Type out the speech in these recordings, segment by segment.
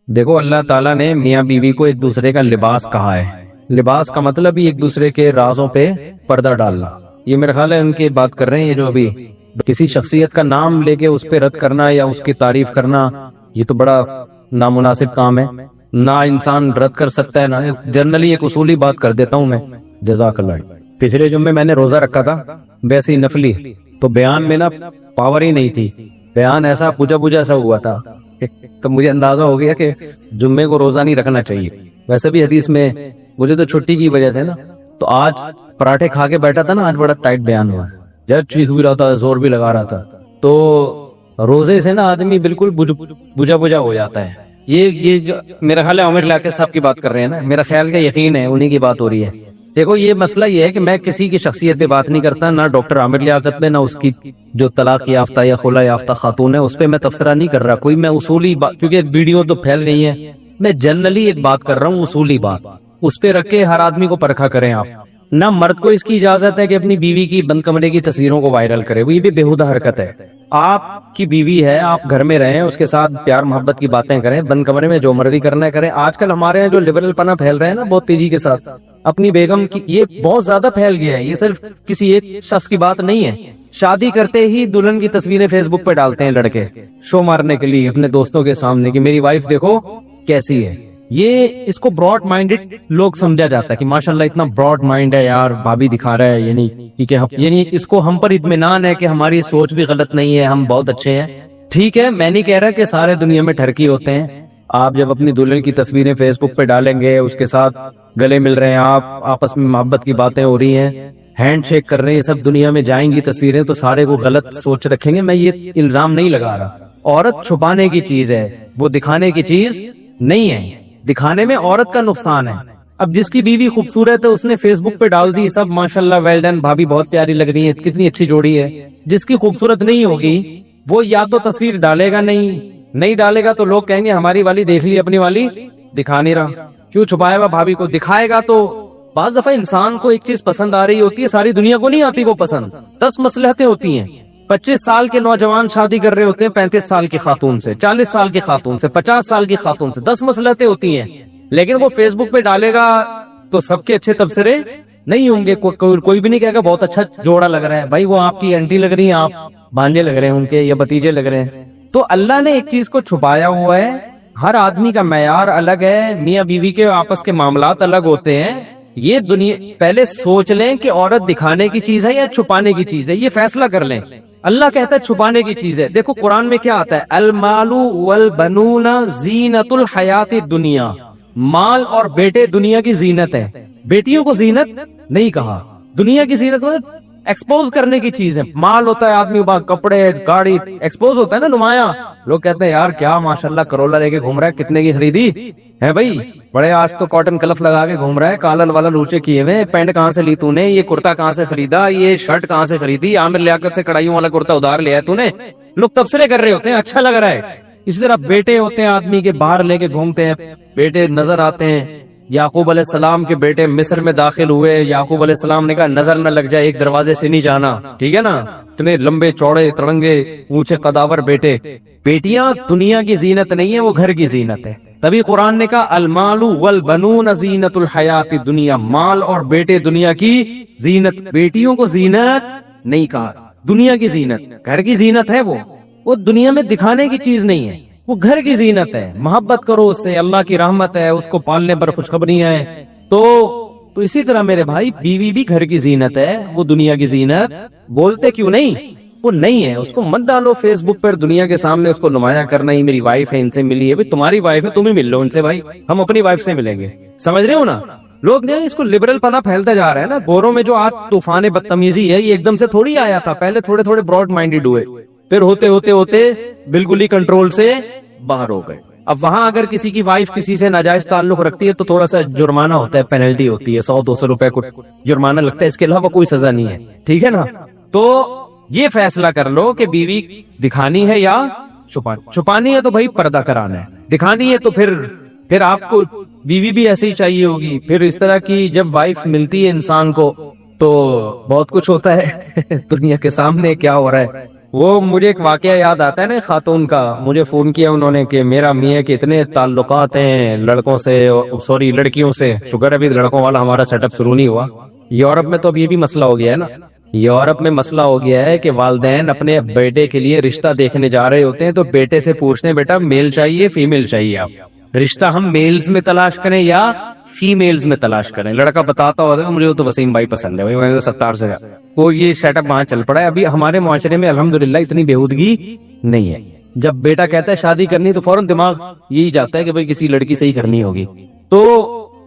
دیکھو اللہ تعالیٰ نے میاں بیوی کو ایک دوسرے کا لباس کہا ہے. لباس کا مطلب ہی ایک دوسرے کے رازوں پہ پردہ ڈالنا. یہ میرا خیال ہے ان کی بات کر رہے ہیں. یہ جو ابھی کسی شخصیت کا نام لے کے اس پہ رد کرنا یا اس کی تعریف کرنا، یہ تو بڑا نامناسب کام ہے. نہ انسان رد کر سکتا ہے، نہ جنرلی ایک اصولی بات کر دیتا ہوں میں. جزاک اللہ. پچھلے جمعے میں نے روزہ رکھا تھا، ویسے ہی نفلی، تو بیان میں نا پاور ہی نہیں تھی. بیان ایسا پوجا پوجا سا ہوا تھا تو مجھے اندازہ ہو گیا کہ جمعے کو روزہ نہیں رکھنا چاہیے. ویسے بھی حدیث میں مجھے تو چھٹی کی وجہ سے نا، تو آج پراٹھے کھا کے بیٹھا تھا نا، آج بڑا ٹائٹ بیان ہوا، جب چیز ہوئی رہا تھا، زور بھی لگا رہا تھا. تو روزے سے نا آدمی بالکل بجھا بجھا ہو جاتا ہے. یہ جو میرا خیال ہے عامر لیاقت صاحب کی بات کر رہے ہیں نا، میرا خیال کا یقین ہے انہی کی بات ہو رہی ہے. دیکھو یہ مسئلہ یہ ہے کہ میں کسی کی شخصیت پہ بات نہیں کرتا، نہ ڈاکٹر عامر لیاقت پہ، نہ اس کی جو طلاق یافتہ یا خلا یافتہ خاتون ہے اس پہ میں تبصرہ نہیں کر رہا. کوئی میں اصولی بات، کیونکہ ویڈیو تو پھیل گئی ہے، میں جنرلی ایک بات کر رہا ہوں، اصولی بات. اس پہ رکھ کے ہر آدمی کو پرکھا کریں آپ. نہ مرد کو اس کی اجازت ہے کہ اپنی بیوی کی بند کمرے کی تصویروں کو وائرل کرے، وہ یہ بھی بےہودہ حرکت ہے. آپ کی بیوی ہے، آپ گھر میں رہیں، اس کے ساتھ پیار محبت کی باتیں کریں، بند کمرے میں جو مرضی کرنا ہے کریں. آج کل ہمارے یہاں جو لبرل پنا پھیل رہے ہیں نا بہت تیزی کے ساتھ، اپنی بیگم کی، یہ بہت زیادہ پھیل گیا ہے. یہ صرف کسی ایک شخص کی بات نہیں ہے. شادی کرتے ہی دلہن کی تصویریں فیس بک پہ ڈالتے ہیں لڑکے، شو مارنے کے لیے اپنے دوستوں کے سامنے کہ میری وائف دیکھو کیسی ہے. یہ اس کو براڈ مائنڈڈ لوگ سمجھا جاتا ہے کہ ماشاءاللہ اتنا براڈ مائنڈ ہے یار، بھابی دکھا رہا ہے. یعنی اس کو ہم پر اطمینان ہے کہ ہماری سوچ بھی غلط نہیں ہے، ہم بہت اچھے ہیں. ٹھیک ہے، میں نہیں کہہ رہا کہ سارے دنیا میں ٹھرکی ہوتے ہیں. آپ جب اپنی دلہن کی تصویریں فیس بک پہ ڈالیں گے، اس کے ساتھ گلے مل رہے ہیں، آپ آپس میں محبت کی باتیں ہو رہی ہیں، ہینڈ شیک کر رہے ہیں، سب دنیا میں جائیں گی تصویریں، تو سارے کو غلط سوچ رکھیں گے. میں یہ الزام نہیں لگا رہا. عورت چھپانے کی چیز ہے، وہ دکھانے کی چیز نہیں ہے. دکھانے میں عورت کا نقصان ہے. اب جس کی بیوی خوبصورت ہے اس نے فیس بک پہ ڈال دی، سب ماشاءاللہ ویل ڈن، بھابی بہت پیاری لگ رہی ہے، کتنی اچھی جوڑی ہے. جس کی خوبصورت نہیں ہوگی وہ یا تو تصویر ڈالے گا، نہیں ڈالے گا تو لوگ کہیں گے ہماری والی دیکھ لی، اپنی والی دکھا نہیں رہا، کیوں چھپائے گا بھابی کو. دکھائے گا تو بعض دفعہ انسان کو ایک چیز پسند آ رہی ہوتی ہے، ساری دنیا کو نہیں آتی وہ پسند. 10 مصلحتیں ہوتی ہیں. 25 سال کے نوجوان شادی کر رہے ہوتے ہیں 35 سال کی خاتون سے، 40 سال کی خاتون سے، 50 سال کی خاتون سے. 10 مصلحتیں ہوتی ہیں. لیکن وہ فیس بک پہ ڈالے گا تو سب کے اچھے تبصرے نہیں ہوں گے. کوئی بھی نہیں کہے گا بہت اچھا جوڑا لگ رہا ہے. بھائی وہ آپ کی انٹی لگ رہی ہیں، آپ بھانجے لگ رہے ہیں ان کے، یا بتیجے لگ رہے ہیں. تو اللہ نے ایک چیز کو چھپایا ہوا ہے. ہر آدمی کا معیار الگ ہے، میاں بیوی کے آپس کے معاملات الگ ہوتے ہیں. یہ دنیا پہلے سوچ لیں کہ عورت دکھانے کی چیز ہے یا چھپانے کی چیز ہے، یہ فیصلہ کر لیں. اللہ کہتا ہے چھپانے کی چیز ہے. دیکھو قرآن میں کیا آتا ہے، المال والبنون زینت الحیات الدنیا. مال اور بیٹے دنیا کی زینت ہے. بیٹیوں کو زینت نہیں کہا. دنیا کی زینت ایکسپوز کرنے کی چیز ہے. مال ہوتا ہے آدمی کے کپڑے گاڑی ایکسپوز ہوتا ہے نا، نمایاں. لوگ کہتے ہیں یار کیا ماشاءاللہ کرولا لے کے گھوم رہا ہے، کتنے کی خریدی ہے بھائی؟ بڑے آج تو کاٹن کلف لگا کے گھوم رہا ہے، کالل والا لوچے کیے ہوئے. پینٹ کہاں سے لی تو نے؟ یہ کرتا کہاں سے خریدا؟ یہ شرٹ کہاں سے خریدی؟ عامر لیاقت سے کڑائیوں والا کرتا ادھار لیا ہے تو نے. لوگ تبصرے کر رہے ہوتے ہیں، اچھا لگ رہا ہے. اسی طرح بیٹے ہوتے ہیں آدمی کے، باہر لے کے گھومتے ہیں، بیٹے نظر آتے ہیں. یعقوب علیہ السلام کے بیٹے مصر میں داخل ہوئے، یعقوب علیہ السلام نے کہا نظر نہ لگ جائے، ایک دروازے سے نہیں جانا. ٹھیک ہے نا؟ اتنے لمبے چوڑے تڑنگے اونچے قداور بیٹے. بیٹیاں دنیا کی زینت نہیں ہے، وہ گھر کی زینت ہے. تبھی قرآن نے کہا المال والبنون زینت الحیات الدنیا. مال اور بیٹے دنیا کی زینت. بیٹیوں کو زینت نہیں کہا، دنیا کی زینت. گھر کی زینت ہے، وہ دنیا میں دکھانے کی چیز نہیں ہے، وہ گھر کی زینت ہے. محبت کرو اس سے، اللہ کی رحمت ہے، اس کو پالنے پر خوشخبریاں ہیں. تو اسی طرح میرے بھائی بیوی بھی گھر کی زینت ہے، وہ دنیا کی زینت. بولتے کیوں نہیں؟ وہ نہیں ہے. اس کو مت ڈالو فیس بک پر دنیا کے سامنے، اس کو نمایاں کرنا ہی میری وائف ہے، ان سے ملی ہے. بھائی تمہاری وائف ہے، تم ہی مل لو ان سے. بھائی ہم اپنی وائف سے ملیں گے، سمجھ رہے ہو نا؟ لوگ نے اس کو لبرل پنا پھیلتا جا رہا ہے نا. گوروں میں جو آج طوفان بدتمیزی ہے، یہ ایک دم سے تھوڑی آیا تھا. پہلے تھوڑے تھوڑے براڈ مائنڈڈ ہوئے، پھر ہوتے ہوتے ہوتے بالکل ہی کنٹرول سے باہر ہو گئے. اب وہاں اگر کسی کی وائف کسی سے ناجائز تعلق رکھتی ہے تو تھوڑا سا جرمانہ ہوتا ہے، پینلٹی ہوتی ہے، 100-200 روپے کو جرمانہ لگتا ہے. اس کے علاوہ کوئی سزا نہیں ہے. ٹھیک ہے نا؟ تو یہ فیصلہ کر لو کہ بیوی دکھانی ہے یا چھپانی. چھپانی ہے تو بھائی پردہ کرانا ہے، دکھانی ہے تو پھر آپ کو بیوی بھی ایسے ہی چاہیے ہوگی. پھر اس طرح کی جب وائف ملتی ہے انسان کو تو بہت کچھ ہوتا ہے دنیا کے سامنے کیا ہو رہا ہے. وہ مجھے ایک واقعہ یاد آتا ہے نا خاتون کا، مجھے فون کیا انہوں نے کہ میرا میاں کے اتنے تعلقات ہیں لڑکوں سے، سوری لڑکیوں سے، شکر ابھی لڑکوں والا ہمارا سیٹ اپ شروع نہیں ہوا۔ یورپ میں تو اب یہ بھی مسئلہ ہو گیا ہے نا، یورپ میں مسئلہ ہو گیا ہے کہ والدین اپنے بیٹے کے لیے رشتہ دیکھنے جا رہے ہوتے ہیں تو بیٹے سے پوچھتے ہیں بیٹا میل چاہیے فیمیل چاہیے، آپ رشتہ ہم میلز میں تلاش کریں یا فیمیلز میں تلاش کریں؟ لڑکا بتاتا ہوتا ہے مجھے تو وسیم بھائی پسند ہے، 70 سے وہ یہ سیٹ اپ وہاں چل پڑا ہے۔ ابھی ہمارے معاشرے میں الحمدللہ اتنی بےہودگی نہیں ہے، جب بیٹا کہتا ہے شادی کرنی تو فوراً دماغ یہی جاتا ہے کہ بھئی کسی لڑکی سے ہی کرنی ہوگی۔ تو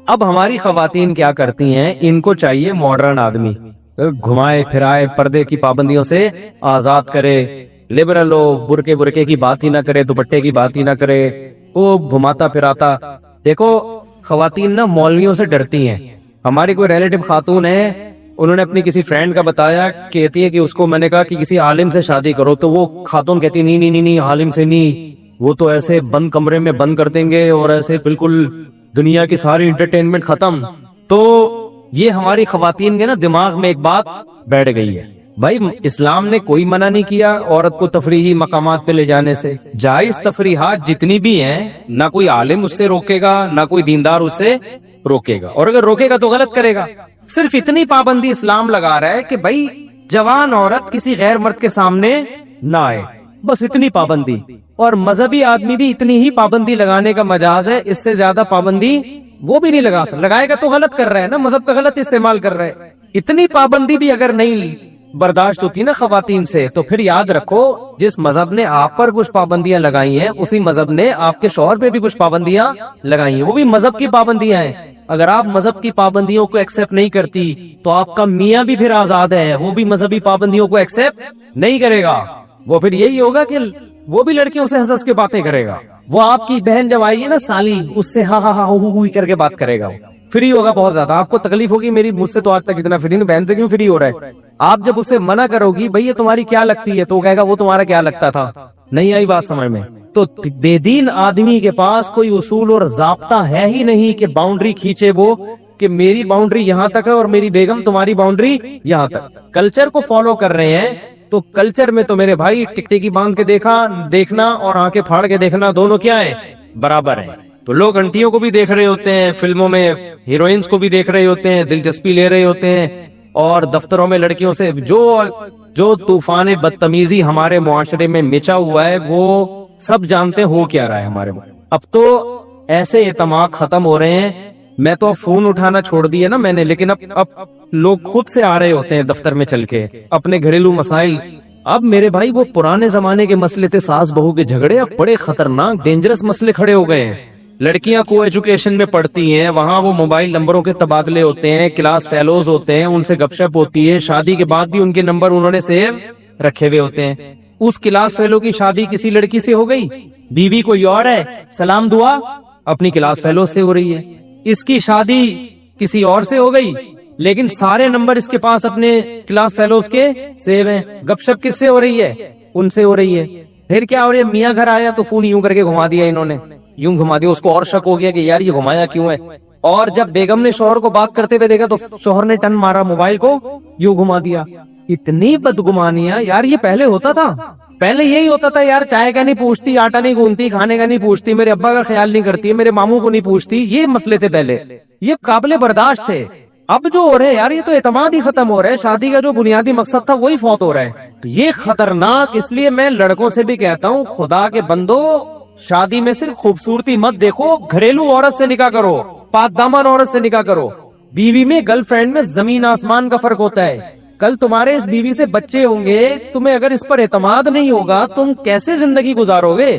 اب ہماری خواتین کیا کرتی ہیں، ان کو چاہیے ماڈرن آدمی، گھمائے پھرائے، پردے کی پابندیوں سے آزاد کرے، لبرل ہو، برقے کی بات ہی نہ کرے، دوپٹے کی بات ہی نہ کرے، وہ گھماتا پھراتا۔ دیکھو خواتین نا مولویوں سے ڈرتی ہیں۔ ہماری کوئی ریلیٹیو خاتون ہے، انہوں نے اپنی کسی فرینڈ کا بتایا، کہتی ہے کہ اس کو میں نے کہا کہ کسی عالم سے شادی کرو، تو وہ خاتون کہتی نہیں عالم سے نہیں، وہ تو ایسے بند کمرے میں بند کر دیں گے اور ایسے بالکل دنیا کی ساری انٹرٹینمنٹ ختم۔ تو یہ ہماری خواتین کے نا دماغ میں ایک بات بیٹھ گئی ہے۔ بھائی اسلام نے کوئی منع نہیں کیا عورت کو تفریحی مقامات پہ لے جانے سے، جائز تفریحات جتنی بھی ہیں، نہ کوئی عالم اس سے روکے گا نہ کوئی دیندار اس سے روکے گا، اور اگر روکے گا تو غلط کرے گا۔ صرف اتنی پابندی اسلام لگا رہا ہے کہ بھائی جوان عورت کسی غیر مرد کے سامنے نہ آئے، بس اتنی پابندی۔ اور مذہبی آدمی بھی اتنی ہی پابندی لگانے کا مجاز ہے، اس سے زیادہ پابندی وہ بھی نہیں لگا سکتا، لگائے گا تو غلط کر رہا ہے نا، مذہب کا غلط استعمال کر رہا ہے۔ اتنی پابندی بھی اگر نہیں برداشت ہوتی نا خواتین سے، تو پھر یاد رکھو جس مذہب نے آپ پر کچھ پابندیاں لگائی ہیں، اسی مذہب نے آپ کے شوہر پہ بھی کچھ پابندیاں لگائی ہیں، وہ بھی مذہب کی پابندیاں ہیں۔ اگر آپ مذہب کی پابندیوں کو ایکسپٹ نہیں کرتی تو آپ کا میاں بھی پھر آزاد ہے، وہ بھی مذہبی پابندیوں کو ایکسپٹ نہیں کرے گا، وہ پھر یہی ہوگا کہ وہ بھی لڑکیوں سے ہنس ہنس کے باتیں کرے گا۔ وہ آپ کی بہن جب آئے گی نا سالی، اس سے ہاں ہاں ہاں ہو کر کے بات کرے گا، فری ہوگا بہت زیادہ۔ آپ کو تکلیف ہوگی میری مجھ سے تو آج تک اتنا فری نہیں، بہن سے کیوں فری ہو رہا ہے؟ آپ جب اسے منع کرو گی بھئی یہ تمہاری کیا لگتی ہے، تو وہ کہے گا وہ تمہارا کیا لگتا تھا۔ نہیں آئی بات سمجھ میں؟ تو بے دین آدمی کے پاس کوئی اصول اور ضابطہ ہے ہی نہیں کہ باؤنڈری کھینچے وہ کہ میری باؤنڈری یہاں تک ہے اور میری بیگم تمہاری باؤنڈری یہاں تک۔ کلچر کو فالو کر رہے ہیں تو کلچر میں تو میرے بھائی ٹکٹکی باندھ کے دیکھنا اور آنکھیں پھاڑ کے دیکھنا دونوں کیا ہیں؟ برابر ہیں۔ تو لوگ انٹیوں کو بھی دیکھ رہے ہوتے ہیں، فلموں میں ہیروئنز کو بھی دیکھ رہے ہوتے ہیں، دلچسپی لے رہے ہوتے ہیں، اور دفتروں میں لڑکیوں سے جو طوفان بدتمیزی ہمارے معاشرے میں مچا ہوا ہے وہ سب جانتے ہو کیا رہا ہے ہمارے میں۔ اب تو ایسے اعتماد ختم ہو رہے ہیں، میں تو فون اٹھانا چھوڑ دیا نا میں نے، لیکن اب لوگ خود سے آ رہے ہوتے ہیں دفتر میں چل کے اپنے گھریلو مسائل۔ اب میرے بھائی وہ پرانے زمانے کے مسئلے تھے ساس بہو کے جھگڑے، اب بڑے خطرناک ڈینجرس مسئلے کھڑے ہو گئے ہیں۔ لڑکیاں کو ایجوکیشن میں پڑھتی ہیں، وہاں وہ موبائل نمبروں کے تبادلے ہوتے ہیں، کلاس فیلوز ہوتے ہیں، ان سے گپ شپ ہوتی ہے، شادی کے بعد بھی ان کے نمبر انہوں نے سیو رکھے ہوئے ہوتے ہیں۔ اس کلاس فیلو کی شادی کسی لڑکی سے ہو گئی، بیوی کوئی اور ہے، سلام دعا اپنی کلاس فیلو سے ہو رہی ہے۔ اس کی شادی کسی اور سے ہو گئی، لیکن سارے نمبر اس کے پاس اپنے کلاس فیلوز کے سیو ہیں۔ گپ شپ کس سے ہو رہی ہے؟ ان سے ہو رہی ہے۔ پھر کیا ہو رہی ہے؟ میاں گھر آیا تو فون یوں کر کے گھما دیا انہوں نے، یوں گھما دیا، اس کو اور شک ہو گیا کہ یار یہ گھمایا کیوں ہے۔ اور جب بیگم نے شوہر کو بات کرتے ہوئے دیکھا تو شوہر نے ٹن مارا، موبائل کو یوں گھما دیا۔ اتنی بدگمانیاں یار، یہ پہلے ہوتا تھا؟ پہلے یہی ہوتا تھا یار، چائے کا نہیں پوچھتی، آٹا نہیں گوندتی، کھانے کا نہیں پوچھتی، میرے ابا کا خیال نہیں کرتی، میرے ماموں کو نہیں پوچھتی، یہ مسئلے تھے پہلے، یہ قابل برداشت تھے۔ اب جو ہو رہے ہیں یار، یہ تو اعتماد ہی ختم ہو رہا ہے، شادی کا جو بنیادی مقصد تھا وہی فوت ہو رہا ہے۔ تو یہ خطرناک، اس لیے میں لڑکوں سے بھی کہتا ہوں خدا کے بندو، شادی میں صرف خوبصورتی مت دیکھو، گھریلو عورت سے نکاح کرو، پاک دامن عورت سے نکاح کرو۔ بیوی میں گرل فرینڈ میں زمین آسمان کا فرق ہوتا ہے۔ کل تمہارے اس بیوی سے بچے ہوں گے، تمہیں اگر اس پر اعتماد نہیں ہوگا تم کیسے زندگی گزارو گے؟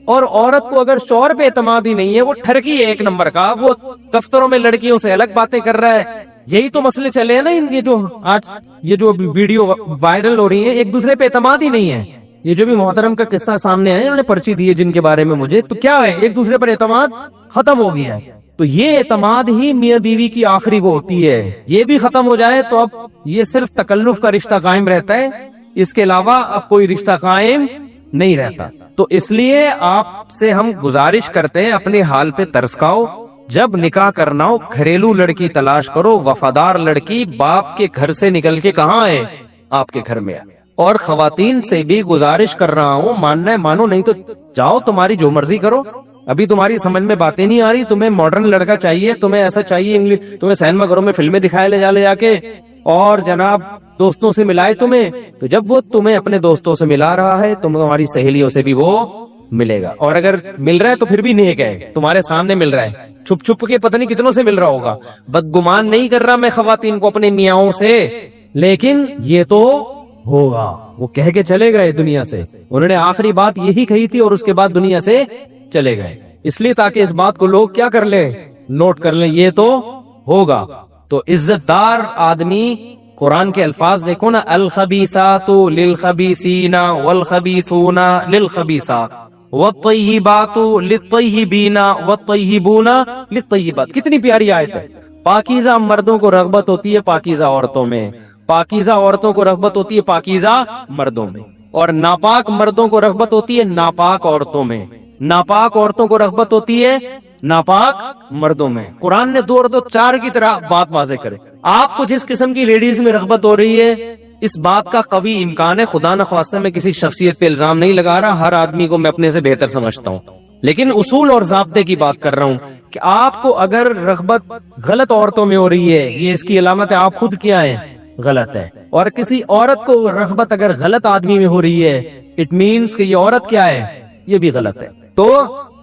اور عورت کو اگر شوہر پہ اعتماد ہی نہیں ہے، وہ ٹھرکی ہے ایک نمبر کا، وہ دفتروں میں لڑکیوں سے الگ باتیں کر رہا ہے۔ یہی تو مسئلے چلے ہیں نا ان کے، جو آج یہ جو ویڈیو وائرل ہو رہی ہیں، ایک دوسرے پہ اعتماد ہی نہیں ہے۔ یہ جو بھی محترم کا قصہ سامنے آیا، انہوں نے پرچی دی ہے جن کے بارے میں مجھے، تو کیا ہے، ایک دوسرے پر اعتماد ختم ہو گیا ہے۔ تو یہ اعتماد ہی میاں بیوی کی آخری وہ ہوتی ہے، یہ بھی ختم ہو جائے تو اب یہ صرف تکلف کا رشتہ قائم رہتا ہے، اس کے علاوہ اب کوئی رشتہ قائم نہیں رہتا۔ تو اس لیے آپ سے ہم گزارش کرتے ہیں اپنے حال پہ ترس کھاؤ، جب نکاح کرنا ہو گھریلو لڑکی تلاش کرو، وفادار لڑکی، باپ کے گھر سے نکل کے کہاں ہے؟ آپ کے گھر میں ہے۔ اور خواتین سے بھی گزارش کر رہا ہوں، ماننا ہے مانو، نہیں تو جاؤ تمہاری جو مرضی کرو. ابھی تمہاری سمجھ میں باتیں نہیں آ رہی، تمہیں ماڈرن لڑکا چاہیے، تمہیں ایسا چاہیے انگلش، تمہیں سینما گھروں میں فلمیں دکھائے لے جا کے اور جناب دوستوں سے ملائے تمہیں. تو جب وہ تمہیں اپنے دوستوں سے ملا رہا ہے تمہاری سہیلیوں سے بھی وہ ملے گا. اور اگر مل رہا ہے تو پھر بھی نیک ہے، تمہارے سامنے مل رہا ہے، چھپ چھپ کے پتہ نہیں کتنوں سے مل رہا ہوگا. بدگمان نہیں کر رہا میں خواتین کو اپنے میاں سے، لیکن یہ تو ہوگا. وہ کہہ کے چلے گئے دنیا سے، انہوں نے آخری بات یہی کہی تھی اور اس کے بعد دنیا سے چلے گئے. اس لیے تاکہ اس بات کو لوگ کیا کر لیں، نوٹ کر لیں، یہ تو ہوگا. تو عزت دار آدمی، قرآن کے الفاظ دیکھو نا، الخبیثات للخبیثین والخبیثون للخبیثات والطیبات للطیبین والطیبون للطیبات. کتنی پیاری آیت ہے. پاکیزہ مردوں کو رغبت ہوتی ہے پاکیزہ عورتوں میں، پاکیزہ عورتوں کو رغبت ہوتی ہے پاکیزہ مردوں میں، اور ناپاک مردوں کو رغبت ہوتی ہے ناپاک عورتوں میں، ناپاک عورتوں کو رغبت ہوتی ہے ناپاک مردوں میں. قرآن نے 2 اور 2 4 کی طرح بات واضح کرے. آپ کو جس قسم کی لیڈیز میں رغبت ہو رہی ہے، اس بات کا قوی امکان ہے، خدا نخواستہ میں کسی شخصیت پہ الزام نہیں لگا رہا، ہر آدمی کو میں اپنے سے بہتر سمجھتا ہوں، لیکن اصول اور ضابطے کی بات کر رہا ہوں کہ آپ کو اگر رغبت غلط عورتوں میں ہو رہی ہے، یہ اس کی علامت ہے آپ خود کیا ہے، غلط ہے. اور کسی عورت کو رغبت اگر غلط آدمی میں ہو رہی ہے، اٹ مینس کہ یہ عورت کیا ہے، یہ بھی غلط ہے. تو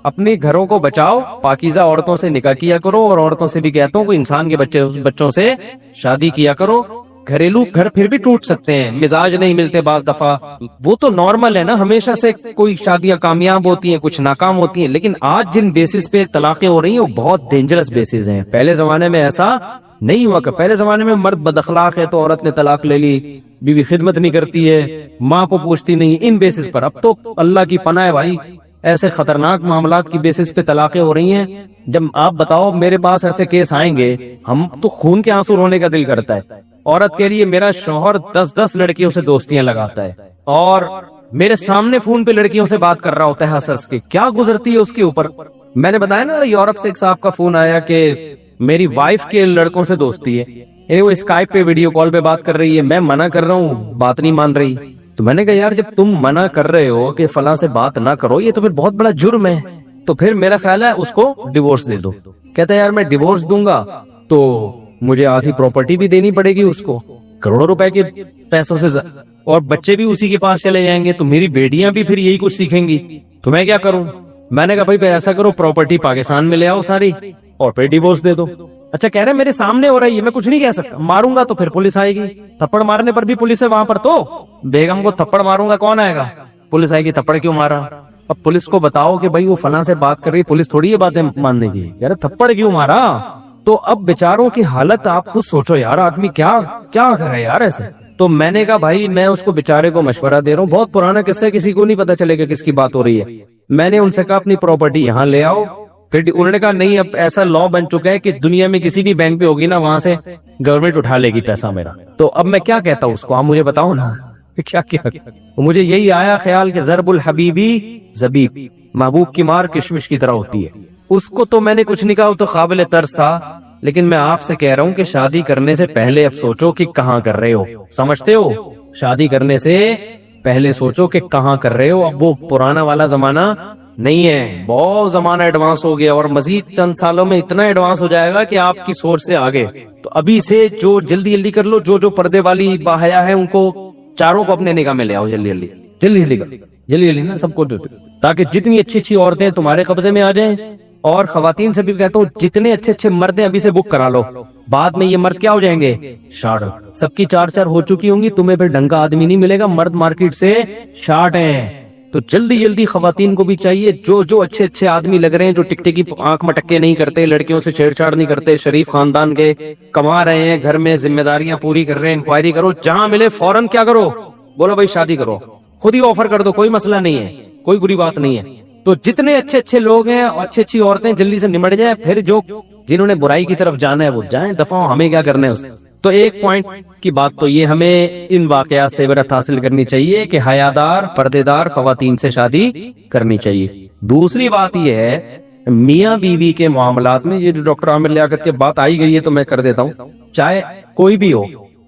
اپنے گھروں کو بچاؤ، پاکیزہ عورتوں سے نکاح کیا کرو، اور عورتوں سے بھی کہتا ہوں کہ انسان کے بچوں سے شادی کیا کرو. گھریلو گھر پھر بھی ٹوٹ سکتے ہیں، مزاج نہیں ملتے بعض دفعہ، وہ تو نارمل ہے نا، ہمیشہ سے کوئی شادیاں کامیاب ہوتی ہیں کچھ ناکام ہوتی ہیں. لیکن آج جن بیسس پہ طلاقیں ہو رہی ہیں وہ بہت ڈینجرس بیسس ہیں. پہلے زمانے میں ایسا نہیں ہوا کہ پہلے زمانے میں مرد بد اخلاق ہے تو عورت نے طلاق لے لی، بیوی خدمت نہیں کرتی ہے، ماں کو پوچھتی نہیں، ان بیسس پر. اب تو اللہ کی پناہ ہے بھائی، ایسے خطرناک معاملات کی بیسس پہ طلاقیں ہو رہی ہیں. جب آپ بتاؤ میرے پاس ایسے کیس آئیں گے، ہم تو خون کے آنسو رونے کا دل کرتا ہے. عورت کے لیے میرا شوہر 10 لڑکیوں سے دوستیاں لگاتا ہے اور میرے سامنے فون پہ لڑکیوں سے بات کر رہا ہوتا ہے، ہنس کے کیا گزرتی ہے اس کے اوپر. میں نے بتایا نا یورپ سے ایک صاحب کا فون آیا کہ میری وائف کے لڑکوں سے دوستی ہے، یعنی وہ اسکائپ پہ ویڈیو کال پہ بات کر رہی ہے، میں منع کر رہا ہوں، بات نہیں مان رہی. تو میں نے کہا یار جب تم منع کر رہے ہو کہ فلاں سے بات نہ کرو، یہ تو پھر بہت بڑا جرم ہے، تو پھر میرا خیال ہے اس کو ڈیورس دے دو. کہتا ہے یار میں ڈیورس دوں گا تو مجھے آدھی پراپرٹی بھی دینی پڑے گی اس کو، کروڑوں روپے کے پیسوں سے، اور بچے بھی اسی کے پاس چلے جائیں گے، تو میری بیٹیاں بھی پھر یہی کچھ سیکھیں گی، تو میں کیا کروں. میں نے کہا بھائی ایسا کرو پراپرٹی پاکستان میں لے آؤ ساری اور پھر ڈیورس دے دو. اچھا کہہ رہے میرے سامنے ہو رہی ہے، میں کچھ نہیں کہہ سکتا، ماروں گا تو پھر پولیس آئے گی، تھپڑ مارنے پر بھی پولیس ہے وہاں پر، تو بیگم کو تھپڑ ماروں گا کون آئے گا، پولیس آئے گی، تھپڑ کیوں مارا. اب پولیس کو بتاؤ کہ بھائی وہ فلاں سے بات کر رہی، پولیس تھوڑی یہ باتیں ماننے کی، یار تھپڑ کیوں مارا. تو اب بیچاروں کی حالت آپ خود سوچو یار، آدمی کیا کرے یار ایسے. تو میں نے کہا بھائی میں اس کو بیچارے کو مشورہ دے رہا ہوں، بہت پرانا قصہ ہے، کسی کو نہیں پتا چلے گا کس کی بات ہو رہی ہے. میں نے ان سے کہا اپنی پراپرٹی یہاں لے آؤ، پھر انہوں نے کہا نہیں اب ایسا لا بن چکا ہے کہ دنیا میں کسی بھی بینک پہ ہوگی نا وہاں سے گورنمنٹ اٹھا لے گی پیسہ میرا. تو اب میں کیا کہتا ہوں اس کو، آپ مجھے بتاؤ نا کیا. مجھے یہی آیا خیال کہ ضرب الحبیبی زبیب، محبوب کی مار کشمش کی طرح ہوتی ہے. اس کو تو میں نے کچھ نہیں کہا، وہ تو قابل طرز تھا، لیکن میں آپ سے کہہ رہا ہوں کہ شادی کرنے سے پہلے اب سوچو کہ کہاں کر رہے ہو. سمجھتے ہو، شادی کرنے سے پہلے سوچو کہ کہاں کر رہے ہو. اب وہ پرانا والا زمانہ نہیں ہے، بہت زمانہ ایڈوانس ہو گیا، اور مزید چند سالوں میں اتنا ایڈوانس ہو جائے گا کہ آپ کی سوچ سے آگے. تو ابھی سے جو جلدی کر لو، جو پردے والی باحیا ہے ان کو چاروں کو اپنے نگاہ میں لے آؤ، جلدی نا سب کو، تاکہ جتنی اچھی عورتیں تمہارے قبضے میں آ جائیں. اور خواتین سے بھی کہتا ہوں جتنے اچھے مرد ہیں ابھی سے بک کرا لو، بعد میں یہ مرد کیا ہو جائیں گے، شارٹ. سب کی 4 ہو چکی ہوں گی، تمہیں پھر ڈھنگ کا آدمی نہیں ملے گا، مرد مارکیٹ سے شارٹ ہیں. تو جلدی خواتین کو بھی چاہیے جو اچھے آدمی لگ رہے ہیں، جو ٹک ٹکی آنکھ مٹکے نہیں کرتے، لڑکیوں سے چھیڑ چھاڑ نہیں کرتے، شریف خاندان کے، کما رہے ہیں، گھر میں ذمہ داریاں پوری کر رہے ہیں، انکوائری کرو، جہاں ملے فوراً کیا کرو، بولو بھائی شادی کرو، خود ہی آفر کر دو، کوئی مسئلہ نہیں ہے، کوئی بری بات نہیں ہے. تو جتنے اچھے لوگ ہیں اور اچھی عورتیں جلدی سے نمٹ جائیں، پھر جنہوں نے برائی کی طرف جانا ہے وہ جائیں، دفعہ ہمیں کیا کرنا ہے اس. تو ایک پوائنٹ کی بات تو یہ ہمیں ان واقعات سے عبرت حاصل کرنی چاہیے کہ حیادار پردے دار خواتین سے شادی کرنی چاہیے. دوسری بات یہ ہے میاں بیوی کے معاملات میں، یہ جو ڈاکٹر عامر لیاقت کی بات آئی گئی ہے تو میں کر دیتا ہوں، چاہے کوئی بھی ہو،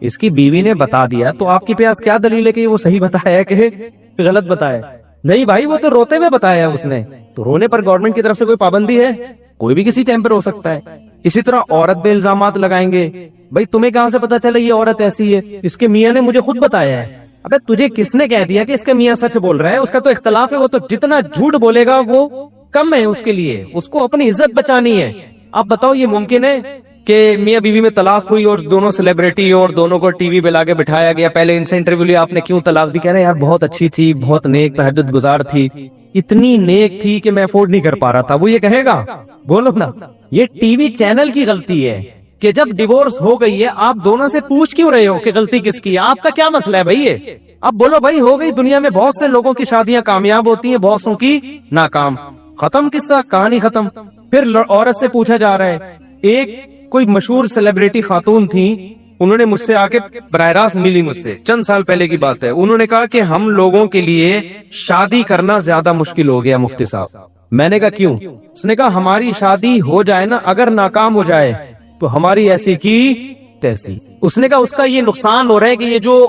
اس کی بیوی نے بتا دیا تو آپ کے پاس کیا دلیل ہے کہ وہ صحیح بتایا کہ غلط بتایا؟ نہیں بھائی، وہ تو روتے ہوئے بتایا اس نے، تو رونے پر گورنمنٹ کی طرف سے کوئی پابندی ہے؟ کوئی بھی کسی ٹائم پر ہو سکتا ہے۔ اسی طرح عورت پہ الزامات لگائیں گے، بھائی تمہیں کہاں سے پتا چلا یہ عورت ایسی ہے؟ اس کے میاں نے مجھے خود بتایا ہے۔ ابے تجھے کس نے کہہ دیا کہ اس کے میاں سچ بول رہا ہے؟ اس کا تو اختلاف ہے، وہ تو جتنا جھوٹ بولے گا وہ کم ہے اس کے لیے، اس کو اپنی عزت بچانی ہے۔ اب بتاؤ یہ ممکن ہے کہ میاں بیوی میں طلاق ہوئی اور دونوں سیلیبریٹی اور دونوں کو ٹی وی پہ لا کے بٹھایا گیا، پہلے ان سے انٹرویو لیا، آپ نے کیوں طلاق دی؟ کہہ رہے یار بہت اچھی تھی، بہت نیک تہجد گزار تھی، اتنی نیک تھی کہ میں افورڈ نہیں کر پا رہا تھا۔ وہ یہ کہے گا؟ بولو نا۔ یہ ٹی وی چینل کی غلطی ہے کہ جب ڈیورس ہو گئی ہے آپ دونوں سے پوچھ کیوں رہے ہو کہ غلطی کس کی ہے؟ آپ کا کیا مسئلہ ہے بھائی؟ اب بولو بھائی، ہو گئی، دنیا میں بہت سے لوگوں کی شادیاں کامیاب ہوتی ہیں، بہت سو کی ناکام، ختم قصہ، کہانی ختم۔ پھر عورت سے پوچھا جا رہا ہے، ایک کوئی مشہور سیلیبریٹی خاتون تھی، انہوں نے مجھ سے آ کے براہ راست ملی، مجھ سے چند سال پہلے کی بات ہے، انہوں نے کہا کہ ہم لوگوں کے لیے شادی کرنا زیادہ مشکل ہو گیا مفتی صاحب۔ میں نے کہا کیوں؟ اس نے کہا ہماری شادی ہو جائے نا، اگر ناکام ہو جائے تو ہماری ایسی کی تیسی۔ اس نے کہا اس کا یہ نقصان ہو رہا ہے کہ یہ جو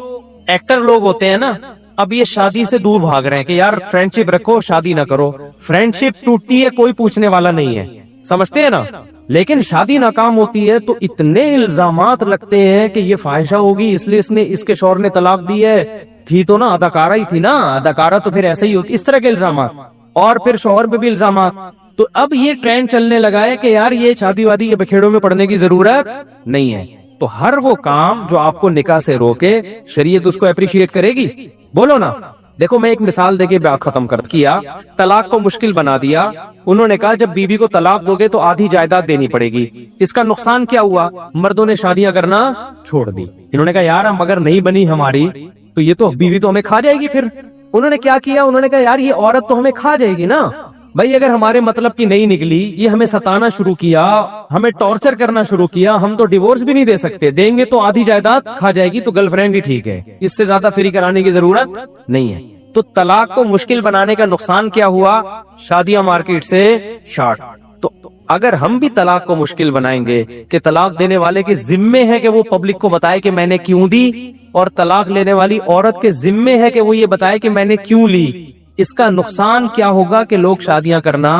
ایکٹر لوگ ہوتے ہیں نا، اب یہ شادی سے دور بھاگ رہے ہیں کہ یار فرینڈشپ رکھو، شادی نہ کرو۔ فرینڈشپ ٹوٹتی ہے کوئی پوچھنے والا نہیں ہے، سمجھتے ہیں نا، لیکن شادی ناکام ہوتی ہے تو اتنے الزامات لگتے ہیں کہ یہ فاحشہ ہوگی، اس لیے اس نے اس کے شوہر نے طلاق دی ہے، تھی تو نا اداکارہ ہی تھی نا، اداکارہ تو پھر ایسے ہی ہوتی، اس طرح کے الزامات، اور پھر شوہر پہ بھی الزامات۔ تو اب یہ ٹرینڈ چلنے لگا ہے کہ یار یہ شادی وادی کے بکھیڑوں میں پڑنے کی ضرورت نہیں ہے۔ تو ہر وہ کام جو آپ کو نکاح سے روکے، شریعت اس کو اپریشیٹ کرے گی؟ بولو نا۔ دیکھو میں ایک مثال دے کے بات ختم کر کیا، طلاق کو مشکل بنا دیا۔ انہوں نے کہا جب بیوی کو طلاق دو گے تو آدھی جائیداد دینی پڑے گی۔ اس کا نقصان کیا ہوا؟ مردوں نے شادیاں کرنا چھوڑ دی۔ انہوں نے کہا یار ہم اگر نہیں بنی ہماری تو یہ تو بیوی تو ہمیں کھا جائے گی۔ پھر انہوں نے کیا کیا؟ انہوں نے کہا یار یہ عورت تو ہمیں کھا جائے گی نا بھائی، اگر ہمارے مطلب کی نہیں نکلی، یہ ہمیں ستانا شروع کیا، ہمیں ٹارچر کرنا شروع کیا، ہم تو ڈیورس بھی نہیں دے سکتے، دیں گے تو آدھی جائیداد کھا جائے گی، تو گرل فرینڈ ہی ٹھیک ہے، اس سے زیادہ فری کرانے کی ضرورت نہیں ہے۔ تو طلاق کو مشکل بنانے کا نقصان کیا ہوا؟ شادیاں مارکیٹ سے شارٹ۔ تو اگر ہم بھی طلاق کو مشکل بنائیں گے کہ طلاق دینے والے کے ذمے ہے کہ وہ پبلک کو بتائے کہ میں نے کیوں دی، اور طلاق لینے والی عورت کے ذمے ہے کہ وہ یہ بتائے کہ میں نے کیوں لی، اس کا نقصان کیا ہوگا کہ لوگ شادیاں کرنا